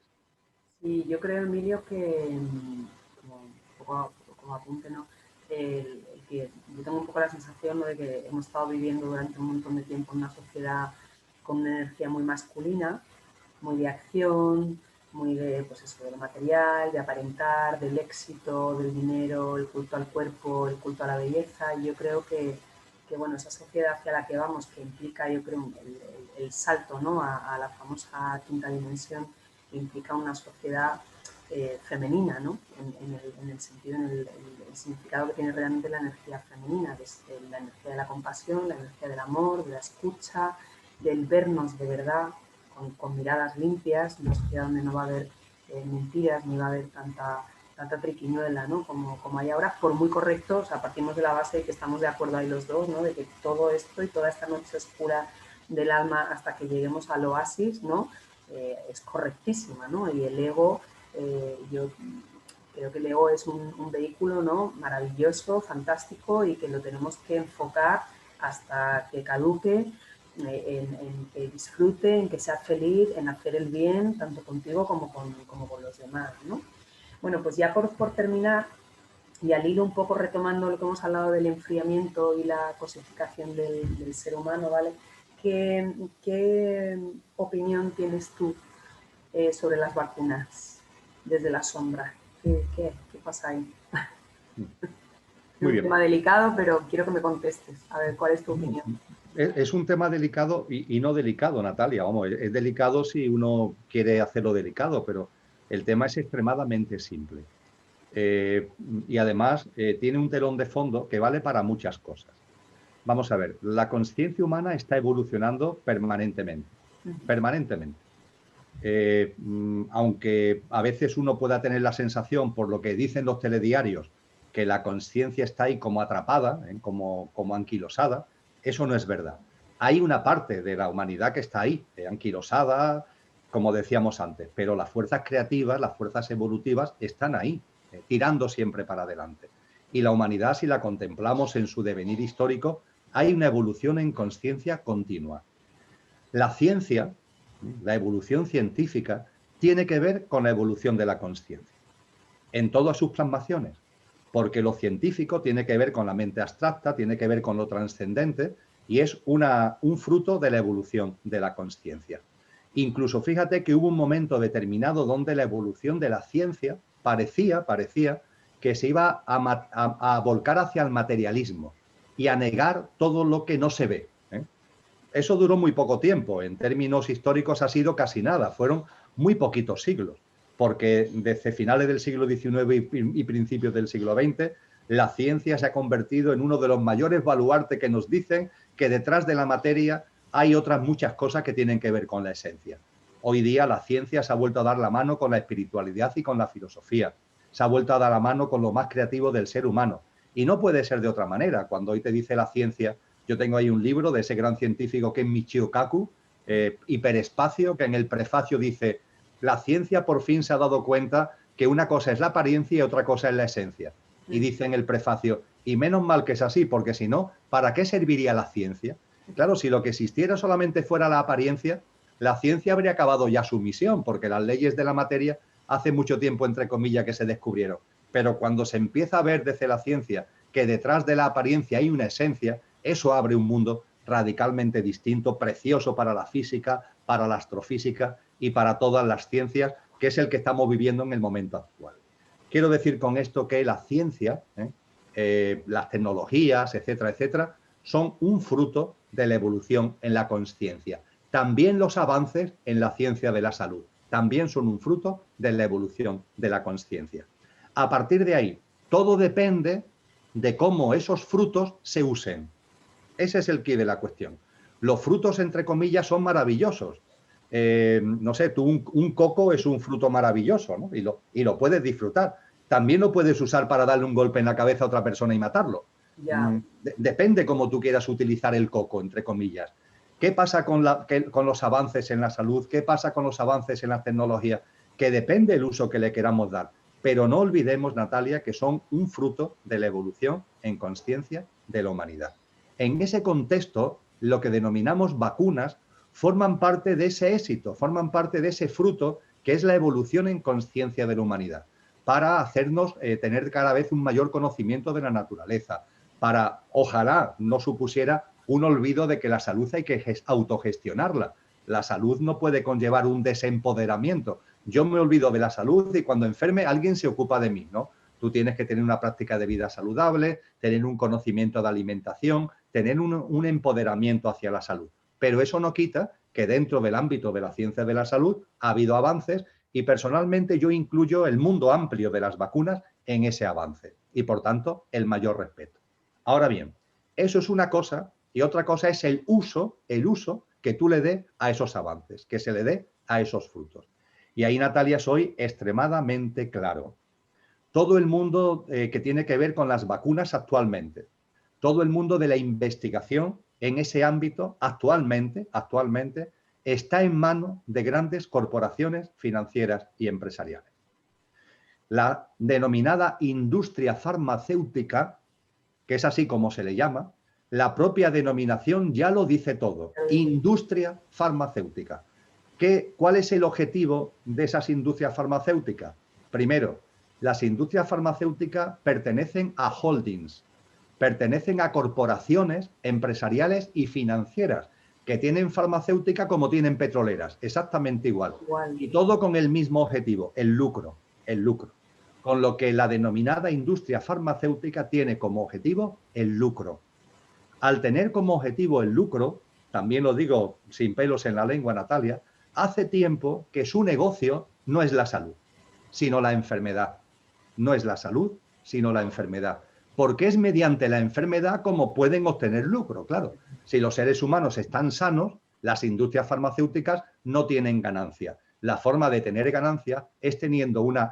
Sí, yo creo, Emilio, que como apunte, ¿no? Que yo tengo un poco la sensación, ¿no?, de que hemos estado viviendo durante un montón de tiempo en una sociedad con una energía muy masculina, muy de acción, muy de, pues eso, de lo material, de aparentar, del éxito, del dinero, el culto al cuerpo, el culto a la belleza. Y yo creo que bueno, esa sociedad hacia la que vamos, que implica, yo creo, el salto, ¿no?, a la famosa quinta dimensión, implica una sociedad femenina, ¿no? En el sentido, el significado que tiene realmente la energía femenina, que es la energía de la compasión, la energía del amor, de la escucha, del vernos de verdad, con miradas limpias, una sociedad donde no va a haber mentiras, ni va a haber tanta triquiñuela, ¿no?, como hay ahora, por muy correcto. O sea, partimos de la base de que estamos de acuerdo ahí los dos, ¿no?, de que todo esto y toda esta noche oscura del alma hasta que lleguemos al oasis, ¿no?, es correctísima, ¿no? Y el ego, yo creo que el ego es un vehículo, ¿no?, maravilloso, fantástico, y que lo tenemos que enfocar hasta que caduque, en que disfrute, en que sea feliz, en hacer el bien, tanto contigo como con los demás, ¿no? Bueno, pues ya por terminar, y al hilo un poco retomando lo que hemos hablado del enfriamiento y la cosificación del ser humano, ¿vale? ¿Qué opinión tienes tú sobre las vacunas desde la sombra? ¿Qué pasa ahí? Es un tema delicado, pero quiero que me contestes. A ver, ¿cuál es tu opinión? Es un tema delicado y no delicado, Natalia. Vamos, es delicado si uno quiere hacerlo delicado, pero el tema es extremadamente simple. Y además tiene un telón de fondo que vale para muchas cosas. Vamos a ver, la conciencia humana está evolucionando permanentemente, permanentemente. Aunque a veces uno pueda tener la sensación, por lo que dicen los telediarios, que la conciencia está ahí como atrapada, como anquilosada, eso no es verdad. Hay una parte de la humanidad que está ahí, anquilosada, como decíamos antes, pero las fuerzas creativas, las fuerzas evolutivas están ahí, tirando siempre para adelante. Y la humanidad, si la contemplamos en su devenir histórico, hay una evolución en conciencia continua. La ciencia, la evolución científica, tiene que ver con la evolución de la conciencia, en todas sus plasmaciones, porque lo científico tiene que ver con la mente abstracta, tiene que ver con lo trascendente, y es un fruto de la evolución de la conciencia. Incluso fíjate que hubo un momento determinado donde la evolución de la ciencia parecía que se iba a volcar hacia el materialismo y a negar todo lo que no se ve. Eso duró muy poco tiempo, en términos históricos ha sido casi nada, fueron muy poquitos siglos, porque desde finales del siglo XIX y principios del siglo XX, la ciencia se ha convertido en uno de los mayores baluartes que nos dicen que detrás de la materia hay otras muchas cosas que tienen que ver con la esencia. Hoy día la ciencia se ha vuelto a dar la mano con la espiritualidad y con la filosofía, se ha vuelto a dar la mano con lo más creativo del ser humano, y no puede ser de otra manera. Cuando hoy te dice la ciencia, yo tengo ahí un libro de ese gran científico que es Michio Kaku, Hiperespacio, que en el prefacio dice: la ciencia por fin se ha dado cuenta que una cosa es la apariencia y otra cosa es la esencia. Y dice en el prefacio, y menos mal que es así, porque si no, ¿para qué serviría la ciencia? Claro, si lo que existiera solamente fuera la apariencia, la ciencia habría acabado ya su misión, porque las leyes de la materia hace mucho tiempo, entre comillas, que se descubrieron. Pero cuando se empieza a ver desde la ciencia que detrás de la apariencia hay una esencia, eso abre un mundo radicalmente distinto, precioso para la física, para la astrofísica y para todas las ciencias, que es el que estamos viviendo en el momento actual. Quiero decir con esto que la ciencia, las tecnologías, etcétera, etcétera, son un fruto de la evolución en la consciencia. También los avances en la ciencia de la salud también son un fruto de la evolución de la consciencia. A partir de ahí, todo depende de cómo esos frutos se usen. Ese es el quid de la cuestión. Los frutos, entre comillas, son maravillosos. No sé, tú un coco es un fruto maravilloso, ¿no? Y lo puedes disfrutar. También lo puedes usar para darle un golpe en la cabeza a otra persona y matarlo. Depende cómo tú quieras utilizar el coco, entre comillas. ¿Qué pasa con los avances en la salud? ¿Qué pasa con los avances en la tecnología? Que depende el uso que le queramos dar. Pero no olvidemos, Natalia, que son un fruto de la evolución en consciencia de la humanidad. En ese contexto, lo que denominamos vacunas forman parte de ese éxito, forman parte de ese fruto que es la evolución en consciencia de la humanidad, para hacernos tener cada vez un mayor conocimiento de la naturaleza, para, ojalá, no supusiera un olvido de que la salud hay que autogestionarla. La salud no puede conllevar un desempoderamiento. Yo me olvido de la salud y cuando enferme alguien se ocupa de mí, ¿no? Tú tienes que tener una práctica de vida saludable, tener un conocimiento de alimentación, tener un empoderamiento hacia la salud. Pero eso no quita que dentro del ámbito de la ciencia de la salud ha habido avances y personalmente yo incluyo el mundo amplio de las vacunas en ese avance y por tanto el mayor respeto. Ahora bien, eso es una cosa y otra cosa es el uso que tú le des a esos avances, que se le dé a esos frutos. Y ahí, Natalia, soy extremadamente claro. Todo el mundo que tiene que ver con las vacunas actualmente, todo el mundo de la investigación en ese ámbito actualmente está en manos de grandes corporaciones financieras y empresariales. La denominada industria farmacéutica, que es así como se le llama, la propia denominación ya lo dice todo, industria farmacéutica. ¿Cuál es el objetivo de esas industrias farmacéuticas? Primero, las industrias farmacéuticas pertenecen a holdings, pertenecen a corporaciones empresariales y financieras que tienen farmacéutica como tienen petroleras, exactamente igual. Y todo con el mismo objetivo, el lucro. Con lo que la denominada industria farmacéutica tiene como objetivo el lucro. Al tener como objetivo el lucro, también lo digo sin pelos en la lengua, Natalia, hace tiempo que su negocio no es la salud, sino la enfermedad. No es la salud, sino la enfermedad. Porque es mediante la enfermedad como pueden obtener lucro, claro. Si los seres humanos están sanos, las industrias farmacéuticas no tienen ganancia. La forma de tener ganancia es teniendo una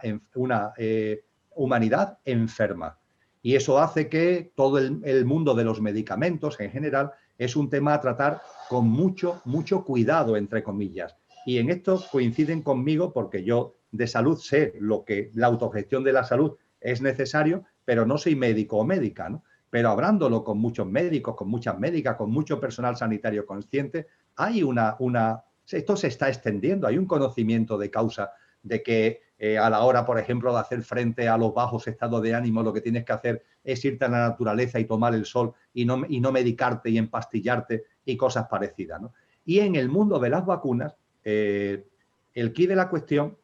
humanidad enferma. Y eso hace que todo el mundo de los medicamentos en general es un tema a tratar con mucho cuidado, entre comillas. Y en esto coinciden conmigo porque yo de salud sé lo que la autogestión de la salud es necesario, pero no soy médico o médica, ¿no? Pero hablándolo con muchos médicos, con muchas médicas, con mucho personal sanitario consciente, hay esto se está extendiendo, hay un conocimiento de causa de que a la hora, por ejemplo, de hacer frente a los bajos estados de ánimo, lo que tienes que hacer es irte a la naturaleza y tomar el sol y no medicarte y empastillarte y cosas parecidas, ¿no? Y en el mundo de las vacunas, el quid de la cuestión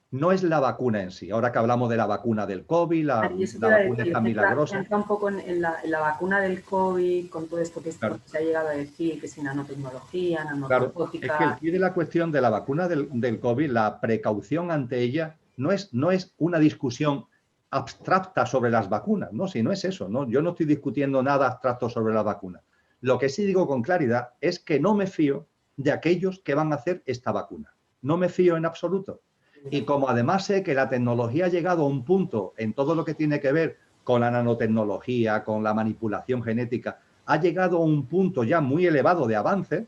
no es la vacuna en sí. Ahora que hablamos de la vacuna del COVID, la vacuna está milagrosa. Entra un poco en la vacuna del COVID, con todo esto que claro. Se ha llegado a decir, que si nanotecnología, nanotecnológica. Claro, es que el quid de la cuestión de la vacuna del COVID, la precaución ante ella, no es una discusión abstracta sobre las vacunas, ¿no? Si no es eso, ¿no? Yo no estoy discutiendo nada abstracto sobre la vacuna. Lo que sí digo con claridad es que no me fío de aquellos que van a hacer esta vacuna. No me fío en absoluto. Y como además sé que la tecnología ha llegado a un punto en todo lo que tiene que ver con la nanotecnología, con la manipulación genética, ha llegado a un punto ya muy elevado de avance,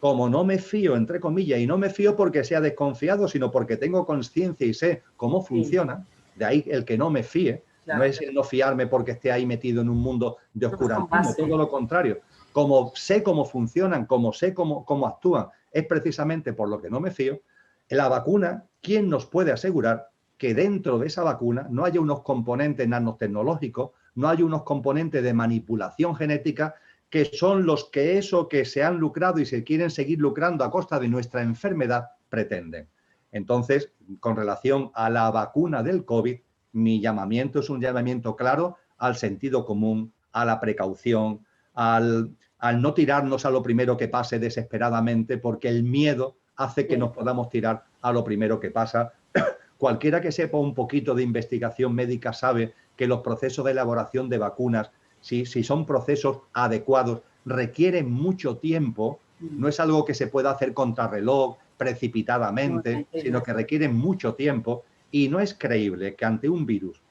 como no me fío, entre comillas, y no me fío porque sea desconfiado, sino porque tengo conciencia y sé cómo funciona, de ahí el que no me fíe, no es el no fiarme porque esté ahí metido en un mundo de oscurantismo, todo lo contrario. Como sé cómo funcionan, como sé cómo actúan, es precisamente por lo que no me fío. La vacuna, ¿quién nos puede asegurar que dentro de esa vacuna no haya unos componentes nanotecnológicos, no haya unos componentes de manipulación genética que son los que eso que se han lucrado y se quieren seguir lucrando a costa de nuestra enfermedad pretenden? Entonces, con relación a la vacuna del COVID, mi llamamiento es un llamamiento claro al sentido común, a la precaución, al no tirarnos a lo primero que pase desesperadamente, porque el miedo hace que nos podamos tirar a lo primero que pasa. Cualquiera que sepa un poquito de investigación médica sabe que los procesos de elaboración de vacunas, si son procesos adecuados, requieren mucho tiempo. No es algo que se pueda hacer contrarreloj, precipitadamente, sino que requieren mucho tiempo. Y no es creíble que ante un virus,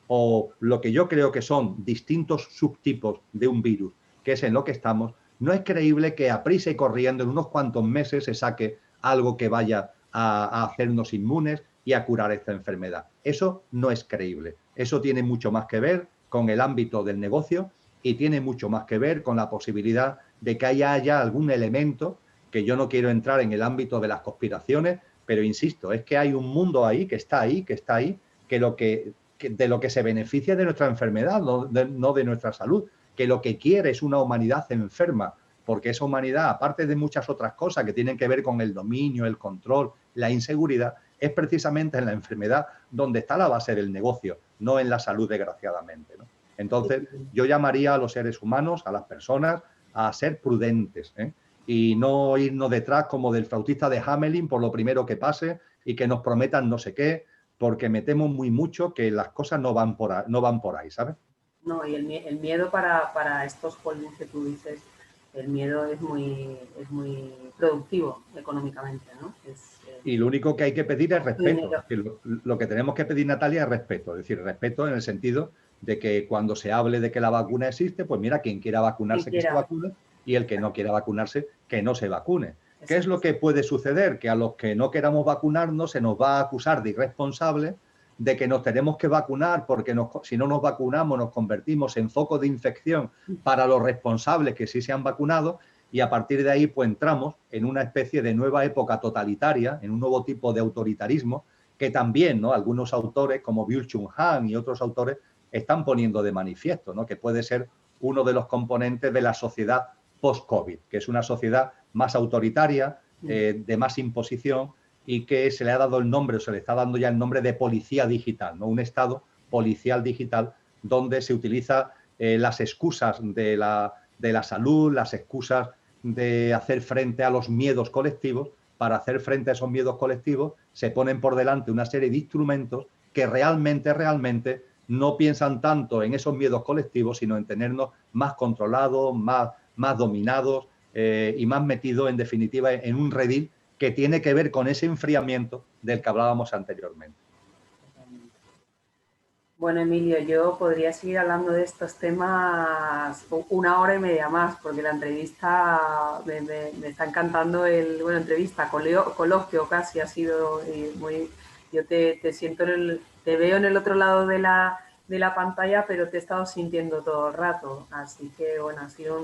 o lo que yo creo que son distintos subtipos de un virus, que es en lo que estamos, no es creíble que a prisa y corriendo en unos cuantos meses se saque algo que vaya a hacernos inmunes y a curar esta enfermedad. Eso no es creíble. Eso tiene mucho más que ver con el ámbito del negocio y tiene mucho más que ver con la posibilidad de que haya algún elemento, que yo no quiero entrar en el ámbito de las conspiraciones, pero insisto, es que hay un mundo ahí, que está ahí, que de lo que se beneficia de nuestra enfermedad, no de nuestra salud, que lo que quiere es una humanidad enferma, porque esa humanidad, aparte de muchas otras cosas que tienen que ver con el dominio, el control, la inseguridad, es precisamente en la enfermedad donde está la base del negocio, no en la salud, desgraciadamente, ¿no? Entonces, yo llamaría a los seres humanos, a las personas, a ser prudentes, ¿eh? Y no irnos detrás como del flautista de Hamelin por lo primero que pase y que nos prometan no sé qué, porque me temo muy mucho que las cosas no van por ahí, ¿sabes? No, y el miedo para estos holdings que tú dices, el miedo es muy productivo económicamente, ¿no? Y lo único que hay que pedir es respeto. Dinero. Es decir, lo que tenemos que pedir, Natalia, es respeto. Es decir, respeto en el sentido de que cuando se hable de que la vacuna existe, pues mira, quien quiera vacunarse, que se vacune, y el que no quiera vacunarse, que no se vacune. ¿Qué es lo que puede suceder? Que a los que no queramos vacunarnos se nos va a acusar de irresponsables, de que nos tenemos que vacunar porque si no nos vacunamos nos convertimos en foco de infección para los responsables que sí se han vacunado, y a partir de ahí pues entramos en una especie de nueva época totalitaria, en un nuevo tipo de autoritarismo que también, ¿no?, algunos autores como Byung-Chul Han y otros autores están poniendo de manifiesto, ¿no?, que puede ser uno de los componentes de la sociedad post-COVID, que es una sociedad más autoritaria, de más imposición, y que se le ha dado el nombre, o se le está dando ya el nombre de policía digital, ¿no?, un estado policial digital donde se utiliza las excusas de la salud, las excusas de hacer frente a los miedos colectivos. Para hacer frente a esos miedos colectivos se ponen por delante una serie de instrumentos que realmente no piensan tanto en esos miedos colectivos, sino en tenernos más controlados, más dominados, y más metidos, en definitiva, en un redil que tiene que ver con ese enfriamiento del que hablábamos anteriormente. Bueno, Emilio, yo podría seguir hablando de estos temas 1 hora y media más, porque la entrevista me está encantando entrevista, coloquio casi ha sido muy. Yo te siento te veo en el otro lado de la pantalla, pero te he estado sintiendo todo el rato. Así que bueno, ha sido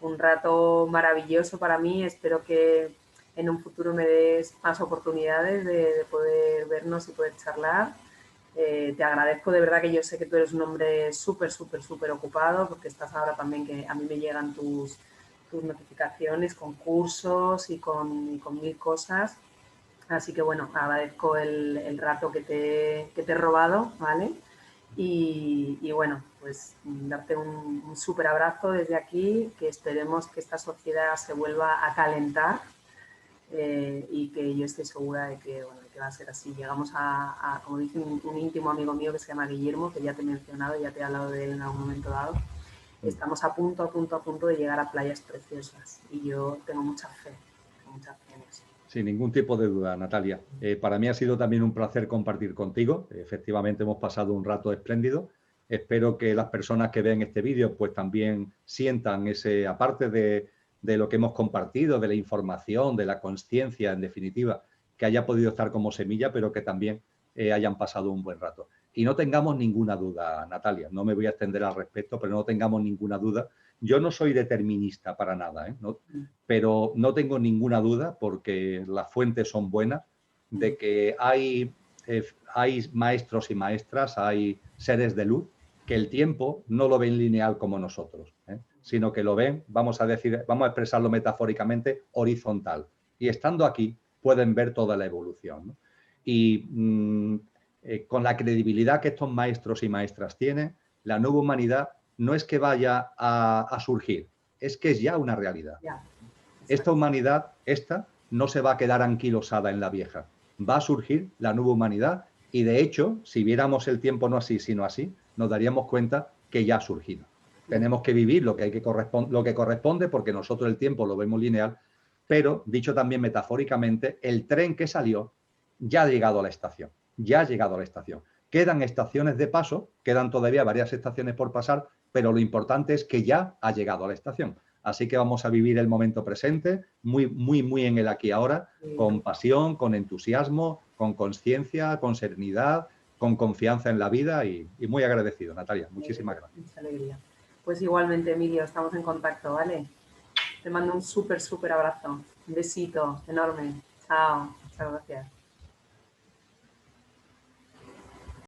un rato maravilloso para mí. Espero que en un futuro me des más oportunidades de poder vernos y poder charlar. Te agradezco, de verdad, que yo sé que tú eres un hombre súper ocupado, porque estás ahora también, que a mí me llegan tus notificaciones con cursos y con mil cosas. Así que bueno, agradezco el rato que te he robado, ¿vale? Y bueno, pues darte un súper abrazo desde aquí, que esperemos que esta sociedad se vuelva a calentar, y que yo estoy segura de que, bueno, que va a ser así. Llegamos como dice un íntimo amigo mío que se llama Guillermo, que ya te he mencionado, ya te he hablado de él en algún momento dado. Estamos a punto de llegar a playas preciosas, y yo tengo mucha fe en eso. Sin ningún tipo de duda, Natalia. Para mí ha sido también un placer compartir contigo. Efectivamente, hemos pasado un rato espléndido. Espero que las personas que vean este vídeo pues también sientan ese, aparte de de lo que hemos compartido, de la información, de la conciencia, en definitiva, que haya podido estar como semilla, pero que también hayan pasado un buen rato. Y no tengamos ninguna duda, Natalia, no me voy a extender al respecto, pero no tengamos ninguna duda. Yo no soy determinista para nada, ¿no? Pero no tengo ninguna duda, porque las fuentes son buenas, de que hay maestros y maestras, hay seres de luz, que el tiempo no lo ven lineal como nosotros, sino que lo ven, vamos a expresarlo metafóricamente, horizontal. Y estando aquí pueden ver toda la evolución, ¿no? Y con la credibilidad que estos maestros y maestras tienen, la nueva humanidad no es que vaya a surgir, es que es ya una realidad. Esta humanidad, no se va a quedar anquilosada en la vieja. Va a surgir la nueva humanidad y, de hecho, si viéramos el tiempo no así, sino así, nos daríamos cuenta que ya ha surgido. Tenemos que vivir lo que corresponde, porque nosotros el tiempo lo vemos lineal, pero, dicho también metafóricamente, el tren que salió ya ha llegado a la estación. Ya ha llegado a la estación. Quedan estaciones de paso, quedan todavía varias estaciones por pasar, pero lo importante es que ya ha llegado a la estación. Así que vamos a vivir el momento presente, muy, muy, muy en el aquí y ahora, con pasión, con entusiasmo, con conciencia, con serenidad, con confianza en la vida y muy agradecido, Natalia. Muchísimas gracias. Mucha alegría. Pues igualmente, Emilio, estamos en contacto, ¿vale? Te mando un súper, súper abrazo. Un besito enorme. Chao. Muchas gracias.